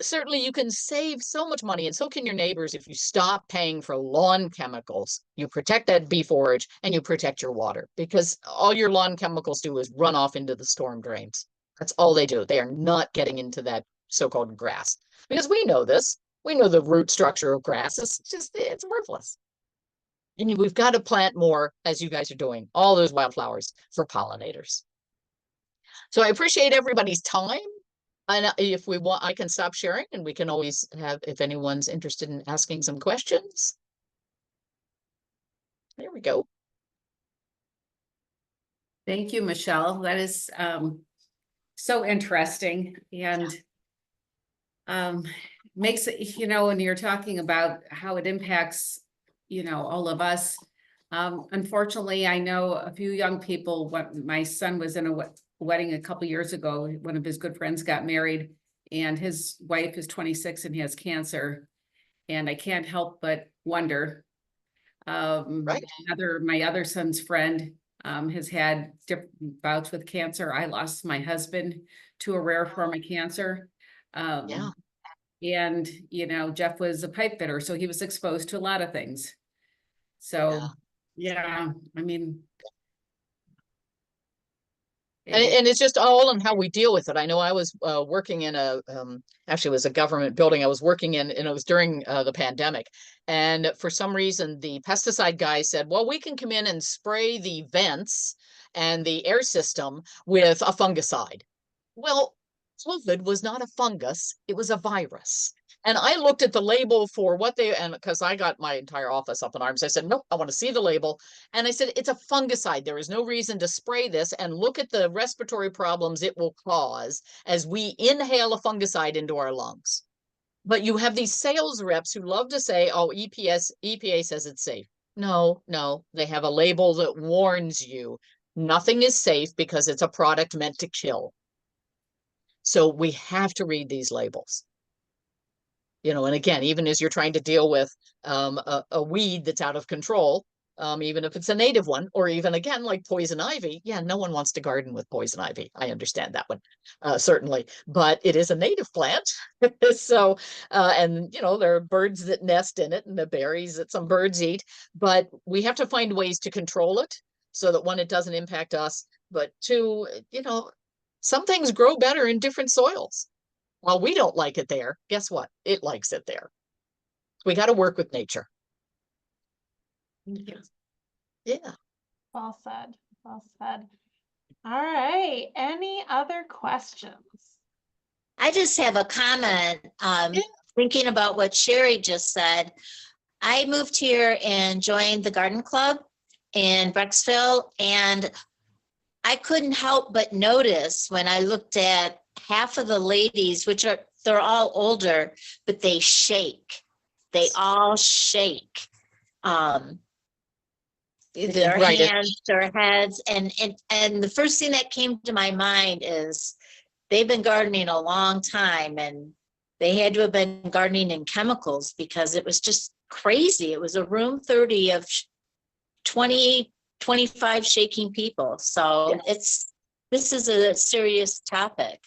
Certainly you can save so much money, and so can your neighbors, if you stop paying for lawn chemicals. You protect that bee forage and you protect your water, because all your lawn chemicals do is run off into the storm drains. That's all they do. They are not getting into that so-called grass, because we know this. We know the root structure of grass. It's worthless. And we've got to plant more, as you guys are doing, all those wildflowers for pollinators. So I appreciate everybody's time. And if we want, I can stop sharing, and we can always have, if anyone's interested in asking some questions. There we go. Thank you, Michelle. That is so interesting, and makes it, when you're talking about how it impacts, all of us. Unfortunately, I know a few young people. My son was in a wedding a couple years ago. One of his good friends got married, and his wife is 26 and he has cancer. And I can't help but wonder. Right. My other son's friend has had different bouts with cancer. I lost my husband to a rare form of cancer. Yeah. And, Jeff was a pipe fitter, so he was exposed to a lot of things. So, yeah, I mean. And it's just all in how we deal with it. I know I was working in actually it was a government building I was working in, and it was during the pandemic. And for some reason, the pesticide guy said, well, we can come in and spray the vents and the air system with a fungicide. Well, COVID was not a fungus, it was a virus. And I looked at the label for what and because I got my entire office up in arms, I said, nope, I want to see the label. And I said, it's a fungicide. There is no reason to spray this, and look at the respiratory problems it will cause as we inhale a fungicide into our lungs. But you have these sales reps who love to say, oh, EPA says it's safe. No, they have a label that warns you nothing is safe because it's a product meant to kill. So we have to read these labels. And again, even as you're trying to deal with a weed that's out of control, even if it's a native one, or even again, like poison ivy. Yeah, no one wants to garden with poison ivy. I understand that one, certainly, but it is a native plant. So, and there are birds that nest in it and the berries that some birds eat, but we have to find ways to control it so that one, it doesn't impact us, but two, some things grow better in different soils. While we don't like it there, guess what? It likes it there. We got to work with nature. Thank you. Yeah. Well said. Well said. All right. Any other questions? I just have a comment. thinking about what Sherry just said, I moved here and joined the garden club in Brecksville, and I couldn't help but notice when I looked at half of the ladies, they're all older, but they shake. They all shake. Their Right. hands, their heads, and the first thing that came to my mind is they've been gardening a long time, and they had to have been gardening in chemicals because it was just crazy. It was a room 30 of 20, 25 shaking people. So this is a serious topic.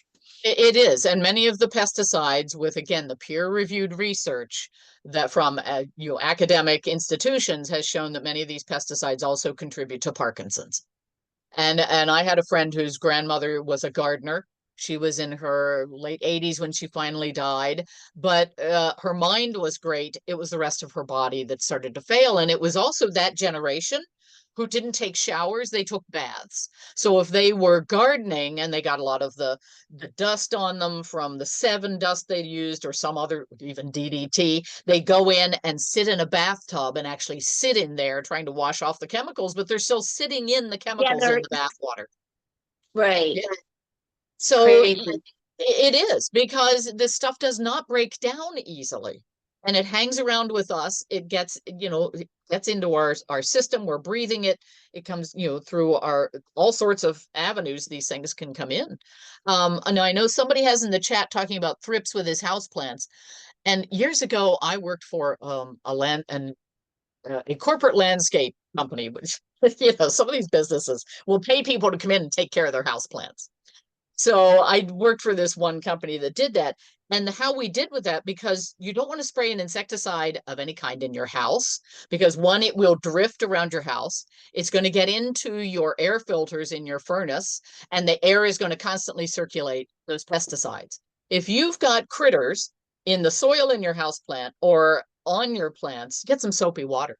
It is, and many of the pesticides, with again the peer-reviewed research that from academic institutions has shown that many of these pesticides also contribute to Parkinson's. And I had a friend whose grandmother was a gardener. She was in her late 80s when she finally died, but her mind was great. It was the rest of her body that started to fail, and it was also that generation who didn't take showers, they took baths. So if they were gardening and they got a lot of the dust on them from the Sevin dust they'd used or some other, even DDT, they go in and sit in a bathtub and actually sit in there trying to wash off the chemicals, but they're still sitting in the chemicals in the bath water. Right. Yeah. So it is, because this stuff does not break down easily. And it hangs around with us. It gets, it gets into our system. We're breathing it. It comes, through all sorts of avenues. These things can come in. And I know somebody has in the chat talking about thrips with his houseplants. And years ago, I worked for a corporate landscape company, which, some of these businesses will pay people to come in and take care of their houseplants. So I worked for this one company that did that. And how we did with that, because you don't want to spray an insecticide of any kind in your house, because one, it will drift around your house. It's going to get into your air filters in your furnace, and the air is going to constantly circulate those pesticides. If you've got critters in the soil in your house plant or on your plants, get some soapy water.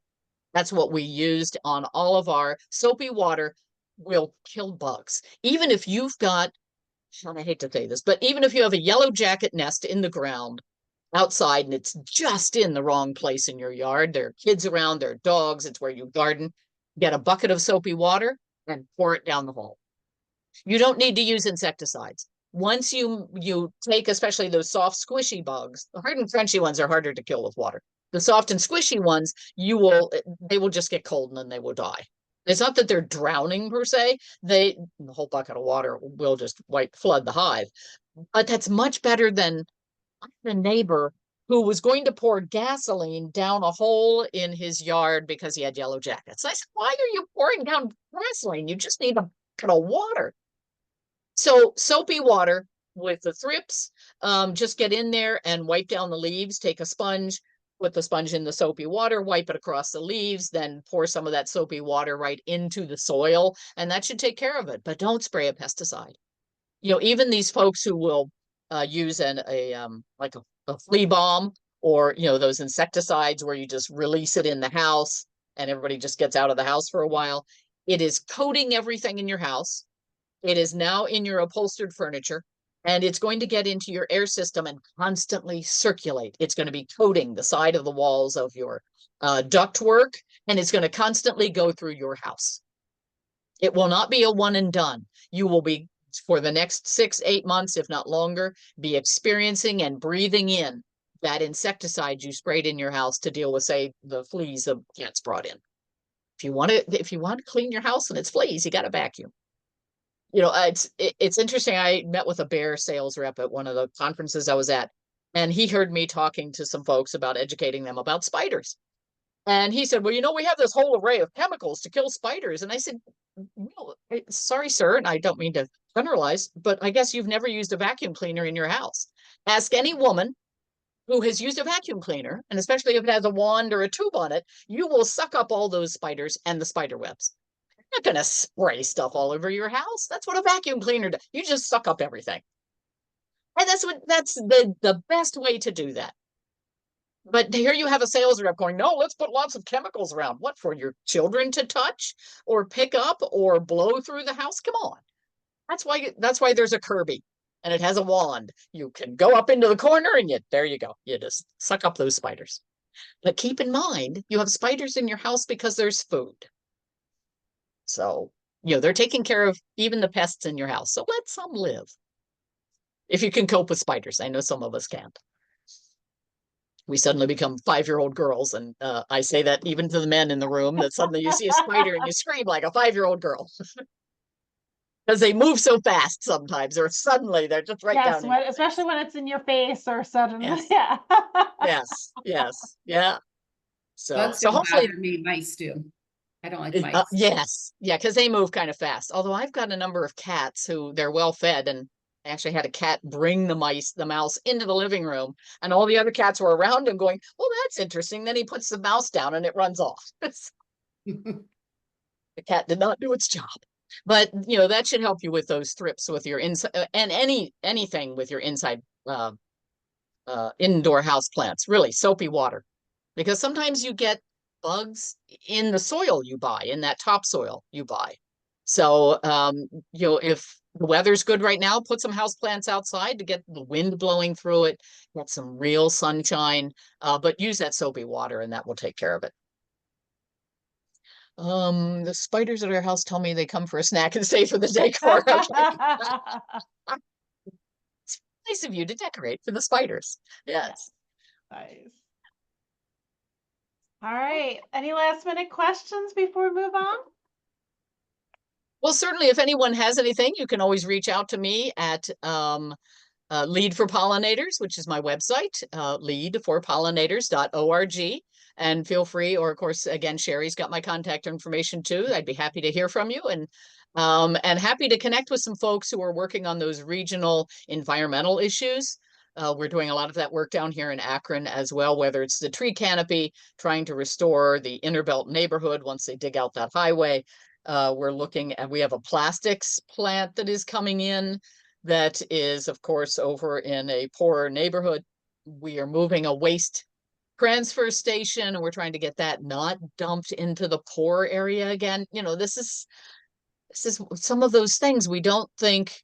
That's what we used on all of our soapy water. Will kill bugs. Even if you've got, and I hate to say this, but even if you have a yellow jacket nest in the ground outside and it's just in the wrong place in your yard, there are kids around, there are dogs, it's where you garden, get a bucket of soapy water and pour it down the hole. You don't need to use insecticides. Once you take, especially those soft, squishy bugs, the hard and crunchy ones are harder to kill with water. The soft and squishy ones, they will just get cold and then they will die. It's not that they're drowning per se. The whole bucket of water will just flood the hive. But that's much better than the neighbor who was going to pour gasoline down a hole in his yard because he had yellow jackets. I said, why are you pouring down gasoline? You just need a bucket of water. So soapy water with the thrips, just get in there and wipe down the leaves, take a sponge, put the sponge in the soapy water, wipe it across the leaves, then pour some of that soapy water right into the soil, and that should take care of it. But don't spray a pesticide. Even these folks who will use like a flea bomb, or those insecticides where you just release it in the house and everybody just gets out of the house for a while. It is coating everything in your house. It is now in your upholstered furniture. And it's going to get into your air system and constantly circulate. It's going to be coating the side of the walls of your ductwork, and it's going to constantly go through your house. It will not be a one and done. You will be, for the next 6-8 months, if not longer, be experiencing and breathing in that insecticide you sprayed in your house to deal with, say, the fleas the cats brought in. If you want to clean your house and it's fleas, you got to vacuum. It's interesting. I met with a bear sales rep at one of the conferences I was at, and he heard me talking to some folks about educating them about spiders. And he said, well, we have this whole array of chemicals to kill spiders. And I said, well, sorry, sir, and I don't mean to generalize, but I guess you've never used a vacuum cleaner in your house. Ask any woman who has used a vacuum cleaner, and especially if it has a wand or a tube on it, you will suck up all those spiders and the spider webs. You're not going to spray stuff all over your house. That's what a vacuum cleaner does. You just suck up everything. And that's the best way to do that. But here you have a sales rep going, no, let's put lots of chemicals around. What, for your children to touch or pick up or blow through the house? Come on. That's why there's a Kirby. and it has a wand. You can go up into the corner and there you go. You just suck up those spiders. But keep in mind, you have spiders in your house because there's food. So, they're taking care of even the pests in your house. So let some live. If you can cope with spiders. I know some of us can't. We suddenly become 5-year-old girls. And I say that even to the men in the room, that suddenly you see a spider and you scream like a 5-year-old girl. Because they move so fast sometimes, or suddenly they're just right Yes, down. especially when it's in your face or suddenly. Yes. Yeah. Yes. Yeah. Bugs So don't hopefully, bother me, mice do. I don't like mice. yes. Yeah, because they move kind of fast. Although I've got a number of cats who they're well fed, and I actually had a cat bring the mouse into the living room, and all the other cats were around him going, "Oh, that's interesting." Then he puts the mouse down and it runs off. The cat did not do its job. But that should help you with those thrips with your inside and anything with your inside indoor house plants. Really, soapy water, because sometimes you get bugs in the soil you buy, in that topsoil you buy. So if the weather's good right now, put some house plants outside to get the wind blowing through it, get some real sunshine, but use that soapy water and that will take care of it. The spiders at our house tell me they come for a snack and stay for the decor. Okay. It's nice of you to decorate for the spiders. Yes. Nice. All right. Any last minute questions before we move on? Well, certainly, if anyone has anything, you can always reach out to me at Lead for Pollinators, which is my website, leadforpollinators.org. And feel free, or of course, again, Sherry's got my contact information too. I'd be happy to hear from you, and happy to connect with some folks who are working on those regional environmental issues. We're doing a lot of that work down here in Akron as well, whether it's the tree canopy, trying to restore the Innerbelt neighborhood once they dig out that highway. We're looking at, we have a plastics plant that is coming in that is, of course, over in a poorer neighborhood. We are moving a waste transfer station, and we're trying to get that not dumped into the poor area again. This is some of those things we don't think.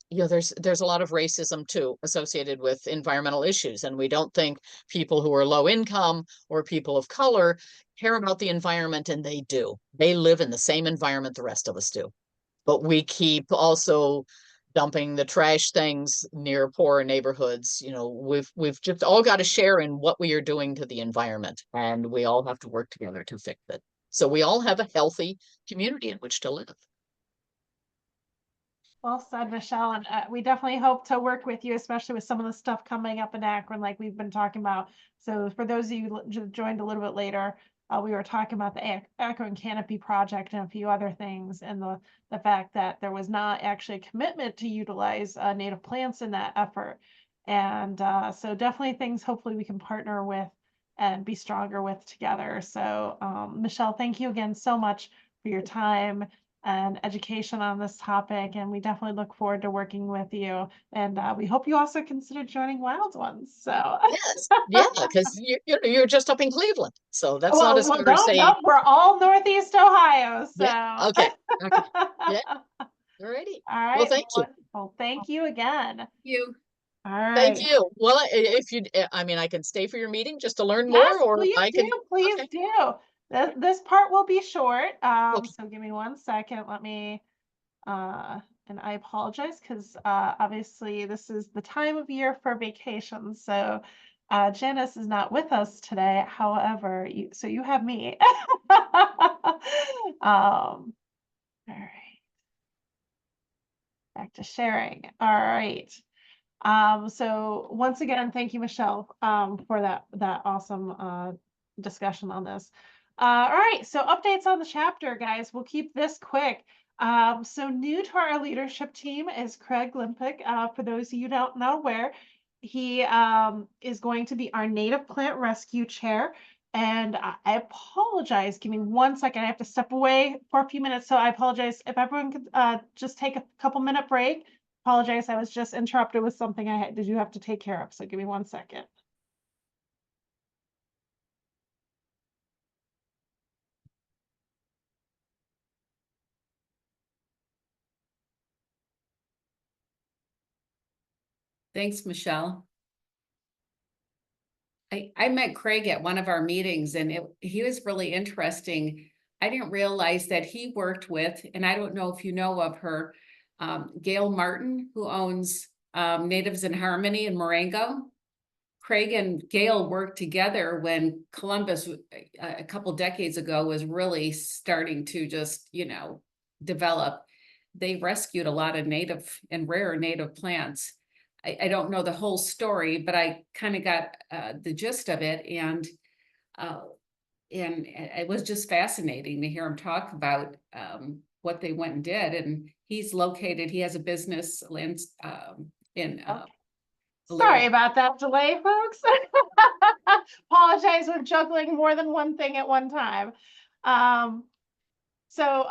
There's a lot of racism too associated with environmental issues, and we don't think people who are low income or people of color care about the environment, and they do. They live in the same environment the rest of us do. But we keep also dumping the trash things near poorer neighborhoods. We've just all got to share in what we are doing to the environment, and we all have to work together to fix it. So we all have a healthy community in which to live. Well said, Michelle. And we definitely hope to work with you, especially with some of the stuff coming up in Akron, like we've been talking about. So for those of you who joined a little bit later, we were talking about the Akron Canopy Project and a few other things, and the fact that there was not actually a commitment to utilize native plants in that effort. And so definitely things hopefully we can partner with and be stronger with together. So Michelle, thank you again so much for your time and education on this topic, and we definitely look forward to working with you, and we hope you also consider joining Wild Ones. So Yes, yeah, because you're just up in Cleveland, so that's not as far as no, say. we're all Northeast Ohio, so Yeah, okay, yeah, alrighty. all Well, right, thank you. well, thank you again. You. All Thank right. you. Well, if you, I mean, I can stay for your meeting just to learn more, Yes, or please I do, can. please Okay, do. This part will be short, okay. so give me 1 second. Let me and I apologize because obviously this is the time of year for vacations. So Janice is not with us today. However, so you have me. All right. Back to sharing. All right. So once again, thank you, Michelle, for that awesome discussion on this. All right, so updates on the chapter, guys. We'll keep this quick. So new to our leadership team is Craig Limpick. For those of you who don't know where, he is going to be our native plant rescue chair. And I apologize. Give me 1 second. I have to step away for a few minutes. So I apologize if everyone could just take a couple minute break. Apologize, I was just interrupted with something did you have to take care of, so give me 1 second. Thanks, Michelle. I met Craig at one of our meetings and he was really interesting. I didn't realize that he worked with, and I don't know if you know of her, Gail Martin, who owns Natives in Harmony in Marengo. Craig and Gail worked together when Columbus a couple decades ago was really starting to just, develop. They rescued a lot of native and rare native plants. I don't know the whole story, but I kind of got the gist of it, and it was just fascinating to hear him talk about what they went and did. And he has a business in Sorry about that delay, folks. Apologize with juggling more than one thing at one time. So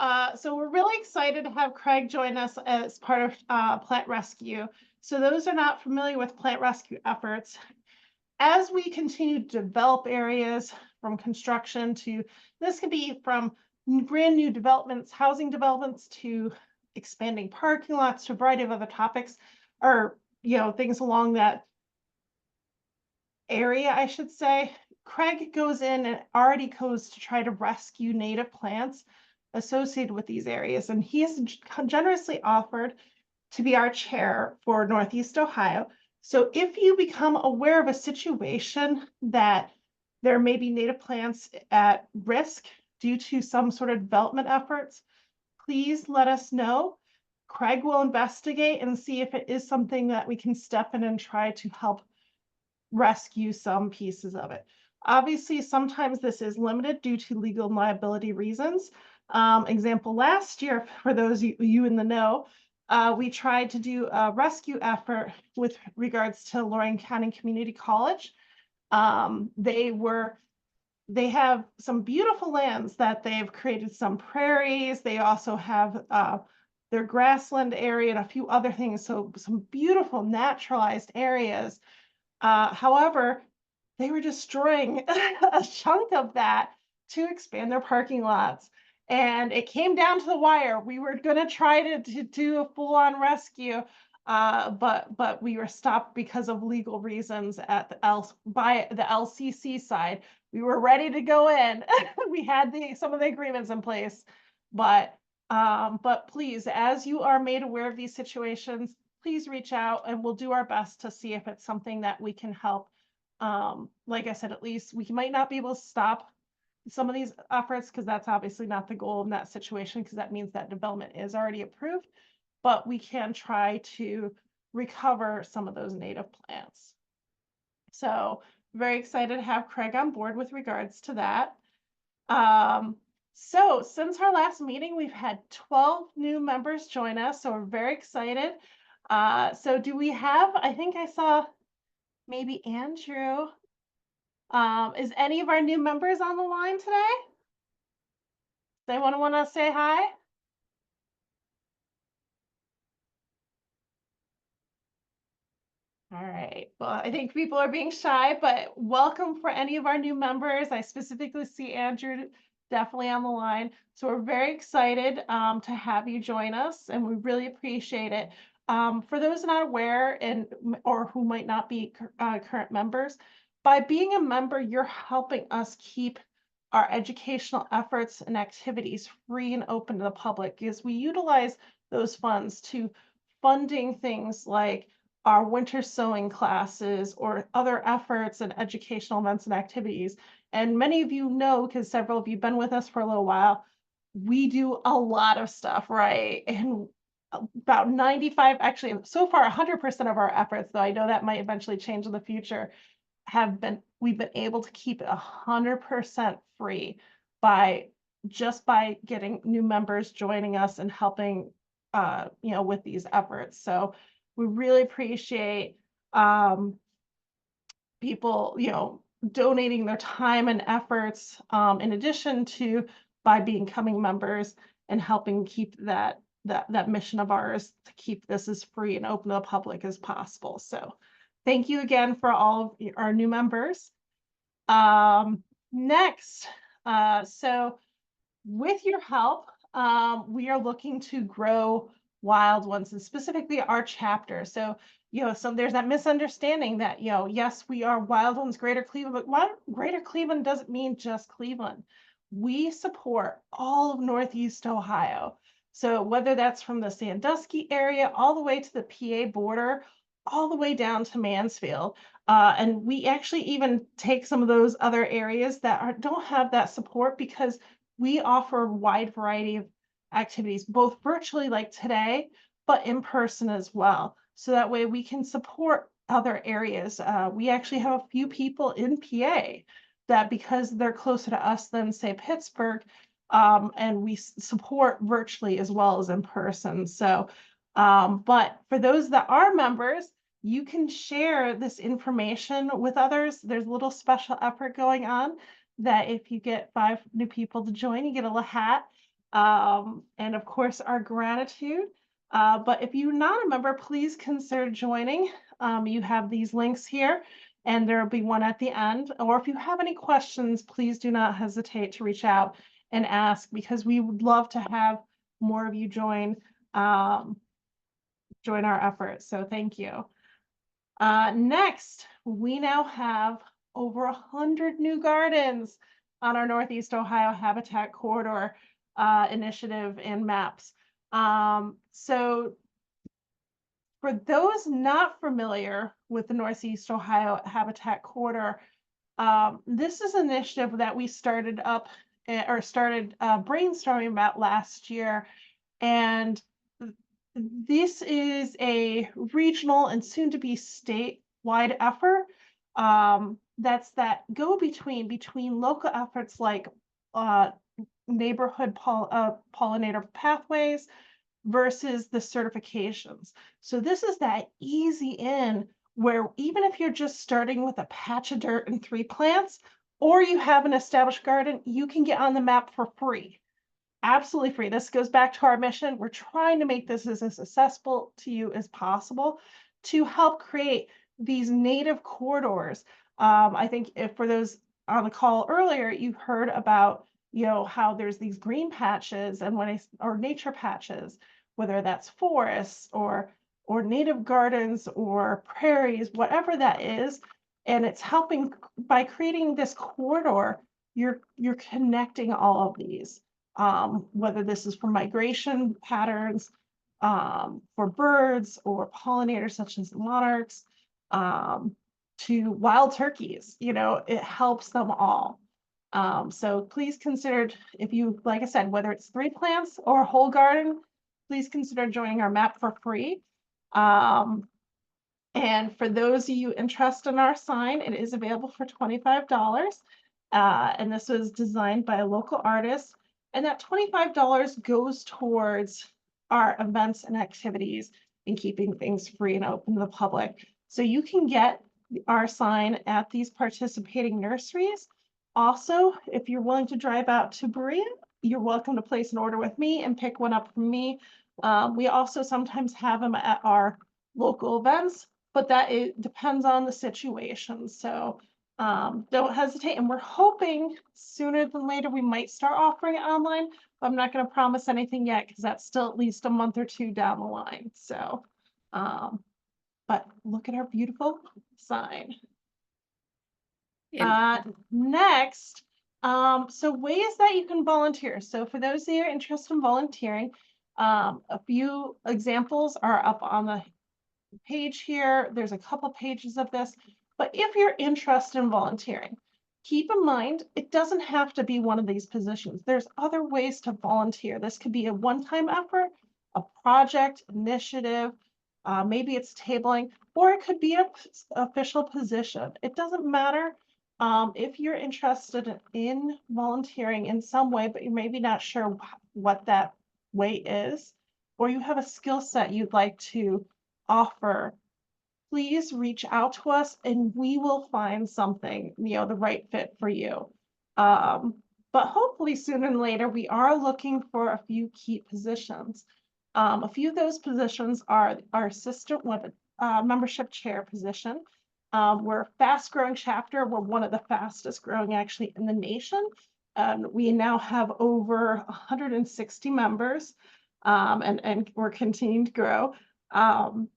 we're really excited to have Craig join us as part of Plant Rescue. So those are not familiar with plant rescue efforts, as we continue to develop areas from construction to, this could be from brand new developments, housing developments, to expanding parking lots, to a variety of other topics, or things along that area, I should say. Craig goes in and already goes to try to rescue native plants associated with these areas, and he has generously offered to be our chair for Northeast Ohio. So if you become aware of a situation that there may be native plants at risk due to some sort of development efforts, please let us know. Craig will investigate and see if it is something that we can step in and try to help rescue some pieces of it. Obviously, sometimes this is limited due to legal liability reasons. Example, last year, for those of you in the know, we tried to do a rescue effort with regards to Lorraine County Community College. They have some beautiful lands that they've created, some prairies. They also have their grassland area and a few other things. So some beautiful naturalized areas. However, they were destroying a chunk of that to expand their parking lots. And it came down to the wire. We were going to try to do a full-on rescue, but we were stopped because of legal reasons at by the LCC side. We were ready to go in. We had some of the agreements in place, but please, as you are made aware of these situations, please reach out and we'll do our best to see if it's something that we can help. Like I said, at least we might not be able to stop some of these efforts, because that's obviously not the goal in that situation, because that means that development is already approved, but we can try to recover some of those native plants. So very excited to have Craig on board with regards to that. So since our last meeting, we've had 12 new members join us, so we're very excited. So do we have, I think I saw maybe Andrew. Is any of our new members on the line today? Does anyone want to say hi? All right. Well, I think people are being shy, but welcome for any of our new members. I specifically see Andrew definitely on the line. So we're very excited to have you join us, and we really appreciate it. For those not aware or who might not be current members, by being a member, you're helping us keep our educational efforts and activities free and open to the public, because we utilize those funds to funding things like our winter sewing classes or other efforts and educational events and activities. And many of you know, because several of you have been with us for a little while, we do a lot of stuff, right? And about 95, actually, so far 100% of our efforts, though I know that might eventually change in the future, we've been able to keep it 100% free by getting new members joining us and helping with these efforts. So we really appreciate people donating their time and efforts, in addition to by becoming members and helping keep that mission of ours to keep this as free and open to the public as possible. So thank you again for all of our new members. Next, so with your help, we are looking to grow wild ones, and specifically our chapter. So, so there's that misunderstanding that, yes, we are Wild Ones Greater Cleveland, but Greater Cleveland doesn't mean just Cleveland. We support all of Northeast Ohio. So whether that's from the Sandusky area, all the way to the PA border, all the way down to Mansfield. And we actually even take some of those other areas that don't have that support, because we offer a wide variety of activities, both virtually like today, but in person as well. So that way we can support other areas. We actually have a few people in PA that, because they're closer to us than say Pittsburgh, and we support virtually as well as in person. So, but for those that are members, you can share this information with others. There's a little special effort going on that if you get 5 new people to join, you get a little hat. And of course, our gratitude. But if you're not a member, please consider joining. You have these links here, and there will be one at the end. Or if you have any questions, please do not hesitate to reach out and ask, because we would love to have more of you join our efforts. So thank you. Next, we now have over 100 new gardens on our Northeast Ohio Habitat Corridor initiative and maps. So for those not familiar with the Northeast Ohio Habitat Corridor, this is an initiative that we started brainstorming about last year. And this is a regional and soon to be statewide effort. That's that go between local efforts like neighborhood pollinator pathways versus the certifications. So this is that easy in where even if you're just starting with a patch of dirt and 3 plants, or you have an established garden, you can get on the map for free. Absolutely free. This goes back to our mission. We're trying to make this as accessible to you as possible to help create these native corridors. I think if for those on the call earlier, you heard about, how there's these green patches and or nature patches, whether that's forests or native gardens or prairies, whatever that is. And it's helping by creating this corridor, you're connecting all of these. Whether this is for migration patterns, for birds or pollinators such as monarchs, to wild turkeys, it helps them all. So please consider, if you, like I said, whether it's 3 plants or a whole garden, please consider joining our map for free. And for those of you interested in our sign, it is available for $25. And this was designed by a local artist. And that $25 goes towards our events and activities and keeping things free and open to the public. So you can get our sign at these participating nurseries. Also, if you're willing to drive out to Berea, you're welcome to place an order with me and pick one up from me. We also sometimes have them at our local events, but it depends on the situation. So don't hesitate. And we're hoping sooner than later we might start offering it online. But I'm not going to promise anything yet because that's still at least a month or 2 down the line. So, but look at our beautiful sign. Next, so ways that you can volunteer. So for those that are interested in volunteering, a few examples are up on the page here. There's a couple pages of this, but if you're interested in volunteering, keep in mind, it doesn't have to be one of these positions. There's other ways to volunteer. This could be a one-time effort, a project, initiative, maybe it's tabling, or it could be an official position. It doesn't matter. If you're interested in volunteering in some way, but you're maybe not sure what that way is, or you have a skill set you'd like to offer, please reach out to us and we will find something, the right fit for you. But hopefully sooner than later, we are looking for a few key positions. A few of those positions are our assistant membership chair position. We're a fast growing chapter. We're one of the fastest growing actually in the nation. We now have over 160 members. and we're continuing to grow. And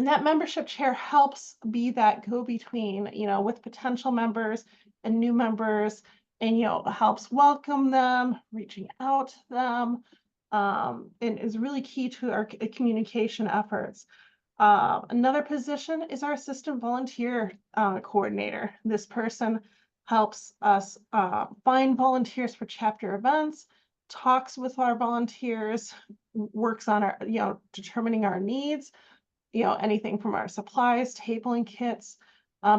that membership chair helps be that go-between, with potential members and new members, and, helps welcome them, reaching out to them, and is really key to our communication efforts. Another position is our assistant volunteer coordinator. This person helps us find volunteers for chapter events, talks with our volunteers, works on our, determining our needs, anything from our supplies, tabling kits,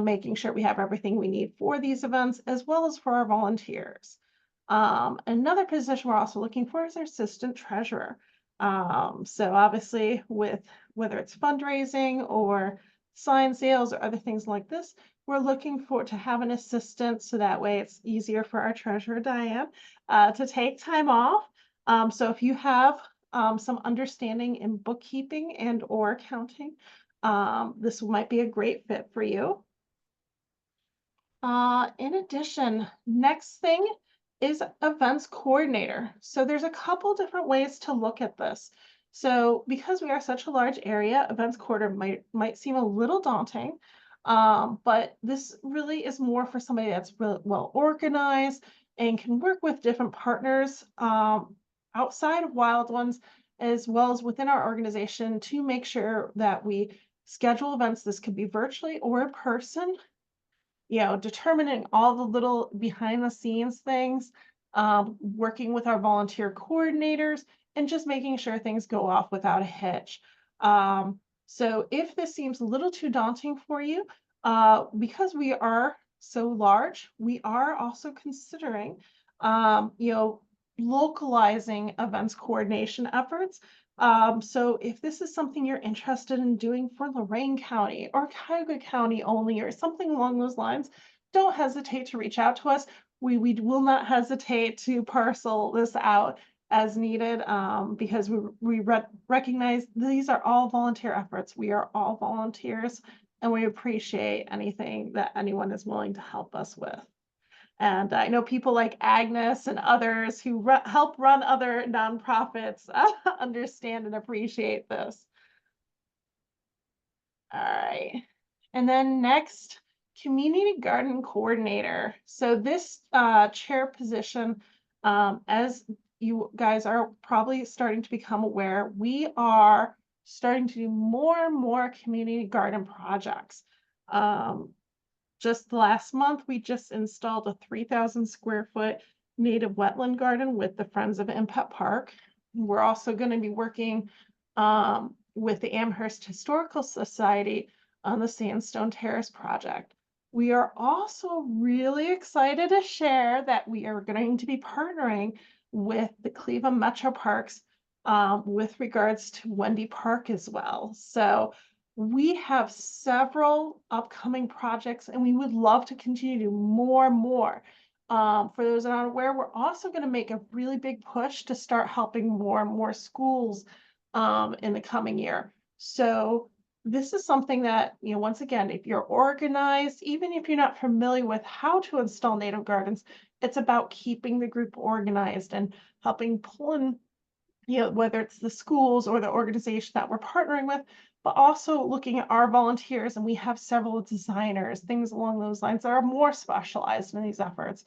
making sure we have everything we need for these events, as well as for our volunteers. Another position we're also looking for is our assistant treasurer. So obviously with whether it's fundraising or sign sales or other things like this, we're looking to have an assistant so that way it's easier for our treasurer, Diane, to take time off. So if you have some understanding in bookkeeping and or accounting, this might be a great fit for you. In addition, next thing is events coordinator. So there's a couple different ways to look at this. So because we are such a large area, events coordinator might seem a little daunting, but this really is more for somebody that's really well organized and can work with different partners outside of Wild Ones, as well as within our organization, to make sure that we schedule events. This could be virtually or in person, determining all the little behind the scenes things, working with our volunteer coordinators, and just making sure things go off without a hitch. So if this seems a little too daunting for you, because we are so large, we are also considering, localizing events coordination efforts. So if this is something you're interested in doing for Lorain County or Cuyahoga County only, or something along those lines, don't hesitate to reach out to us. We will not hesitate to parcel this out as needed, because we recognize these are all volunteer efforts. We are all volunteers, and we appreciate anything that anyone is willing to help us with. And I know people like Agnes and others who help run other nonprofits understand and appreciate this. All right. And then next, community garden coordinator. So this chair position, as you guys are probably starting to become aware, we are starting to do more and more community garden projects. Just last month, we just installed a 3,000 square foot native wetland garden with the Friends of Impact Park. We're also going to be working with the Amherst Historical Society on the Sandstone Terrace project. We are also really excited to share that we are going to be partnering with the Cleveland Metro Parks with regards to Wendy Park as well. So we have several upcoming projects, and we would love to continue to do more and more. For those that aren't aware, we're also going to make a really big push to start helping more and more schools in the coming year. So this is something that, once again, if you're organized, even if you're not familiar with how to install native gardens, it's about keeping the group organized and helping pull in, whether it's the schools or the organization that we're partnering with, but also looking at our volunteers. And we have several designers, things along those lines that are more specialized in these efforts.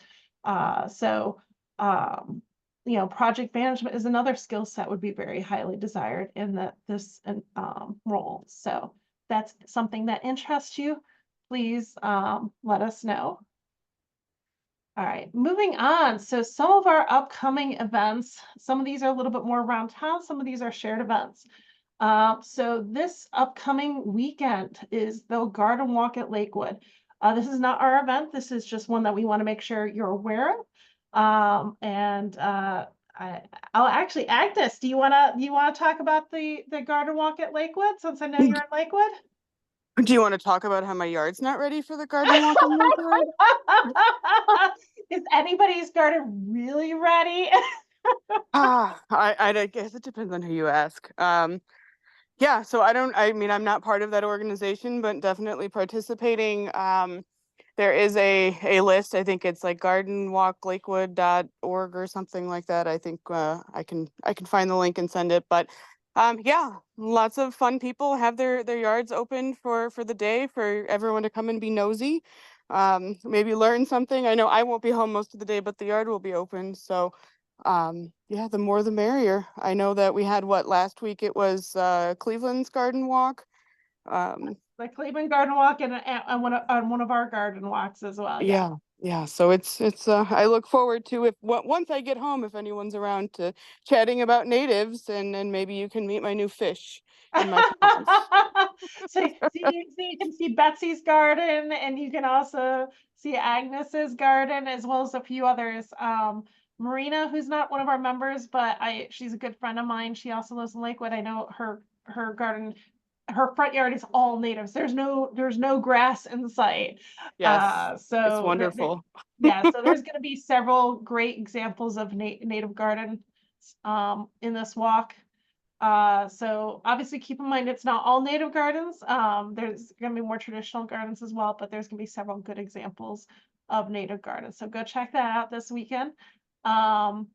Project management is another skill set would be very highly desired in this role. So that's something that interests you, please let us know. All right, moving on. So some of our upcoming events, some of these are a little bit more around town, some of these are shared events. So this upcoming weekend is the Garden Walk at Lakewood. This is not our event. This is just one that we want to make sure you're aware of. I'll actually, Agnes, do you want to talk about the Garden Walk at Lakewood, since I know you're in Lakewood? Do you want to talk about how my yard's not ready for the garden walk in Lakewood? Is anybody's garden really ready? I guess it depends on who you ask. Yeah, so I'm not part of that organization, but definitely participating. there is a list. I think it's like gardenwalklakewood.org or something like that. I think I can find the link and send it. But yeah, lots of fun people have their yards open for the day for everyone to come and be nosy. Maybe learn something. I know I won't be home most of the day, but the yard will be open. So yeah, the more the merrier. I know that we had last week it was Cleveland's garden walk. The Cleveland Garden Walk and on one of our garden walks as well. Yeah. Yeah. So it's I look forward to if once I get home, if anyone's around to chatting about natives and maybe you can meet my new fish in my pond. So you can see Betsy's garden, and you can also see Agnes's garden, as well as a few others. Marina, who's not one of our members, but she's a good friend of mine. She also lives in Lakewood. I know her garden, her front yard is all natives. There's no grass in sight. Yes, So it's wonderful. Yeah, so there's going to be several great examples of native gardens in this walk. So obviously keep in mind it's not all native gardens. There's going to be more traditional gardens as well, but there's going to be several good examples of native gardens. So go check that out this weekend. Also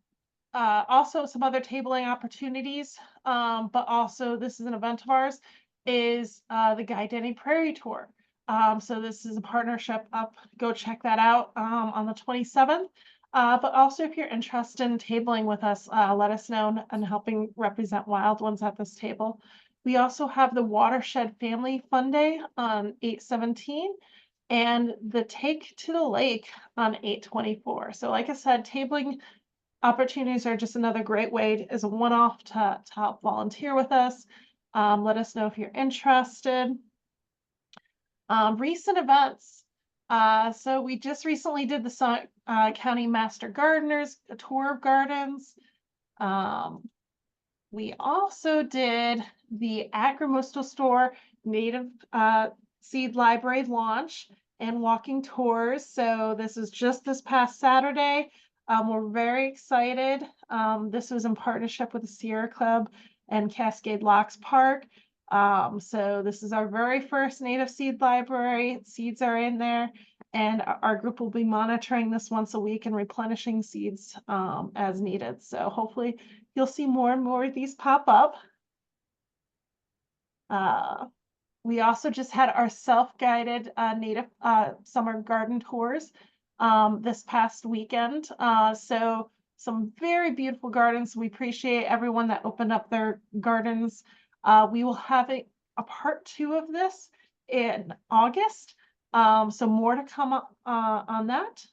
some other tabling opportunities, but also this is an event of ours, is the Guy Denny Prairie Tour. So this is a partnership up. Go check that out on the 27th. But also if you're interested in tabling with us, let us know and helping represent wild ones at this table. We also have the Watershed Family Fun Day on 8/17 and the Take to the Lake on 8/24. So like I said, tabling opportunities are just another great way as a one-off to help volunteer with us. Let us know if you're interested. Recent events. So we just recently did the County Master Gardeners, a tour of gardens. We also did the Agrimustal Store Native Seed Library launch and walking tours. So this is just this past Saturday. We're very excited. This was in partnership with the Sierra Club and Cascade Locks Park. So this is our very first native seed library. Seeds are in there, and our group will be monitoring this once a week and replenishing seeds as needed. So hopefully you'll see more and more of these pop up. We also just had our self-guided native summer garden tours this past weekend. So some very beautiful gardens. We appreciate everyone that opened up their gardens. We will have a part 2 of this in August. So more to come up on that.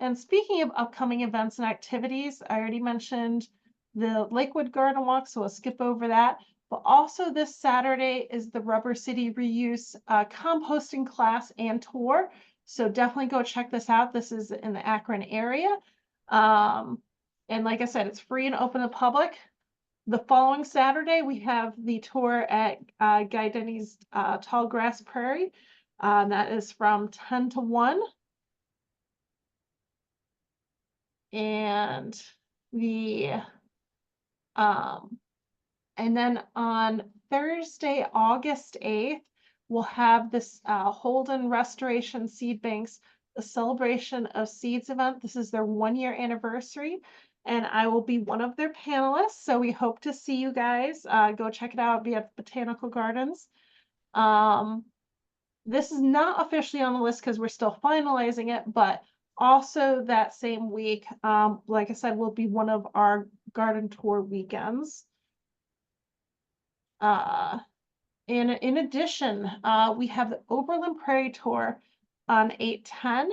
And speaking of upcoming events and activities, I already mentioned the Lakewood Garden Walk, so we'll skip over that. But also this Saturday is the Rubber City Reuse composting class and tour. So definitely go check this out. This is in the Akron area. And like I said, it's free and open to the public. The following Saturday, we have the tour at Guy Denny's Tall Grass Prairie. That is from 10 to 1. And and then on Thursday, August 8th, we'll have this Holden Restoration Seed Banks, a celebration of seeds event. This is their 1-year anniversary, and I will be one of their panelists. So we hope to see you guys. Go check it out. It'll be at Botanical Gardens. This is not officially on the list because we're still finalizing it, but also that same week, like I said, will be one of our garden tour weekends. In addition, we have the Oberlin Prairie Tour on 8/10.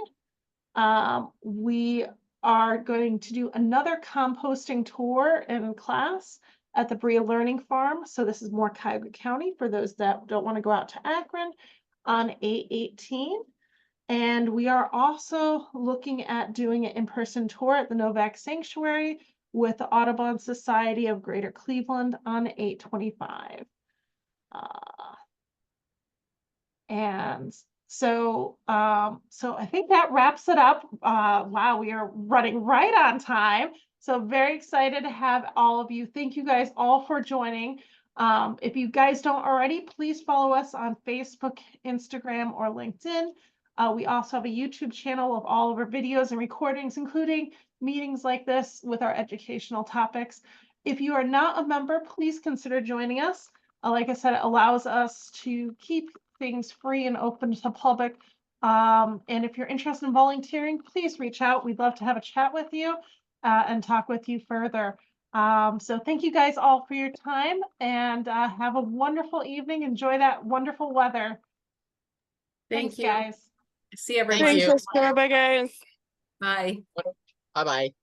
We are going to do another composting tour in class at the Brea Learning Farm. So this is more Cuyahoga County for those that don't want to go out to Akron on 8/18. And we are also looking at doing an in-person tour at the Novak Sanctuary with the Audubon Society of Greater Cleveland on 8/25. And so I think that wraps it up. Wow, we are running right on time. So very excited to have all of you. Thank you guys all for joining. If you guys don't already, please follow us on Facebook, Instagram, or LinkedIn. We also have a YouTube channel of all of our videos and recordings, including meetings like this with our educational topics. If you are not a member, please consider joining us. Like I said, it allows us to keep things free and open to the public. And if you're interested in volunteering, please reach out. We'd love to have a chat with you and talk with you further. So thank you guys all for your time, and have a wonderful evening. Enjoy that wonderful weather. Thank Thanks, you. guys. See everyone. Thank Thanks, you. Jessica. Bye, guys. Bye. Bye-bye.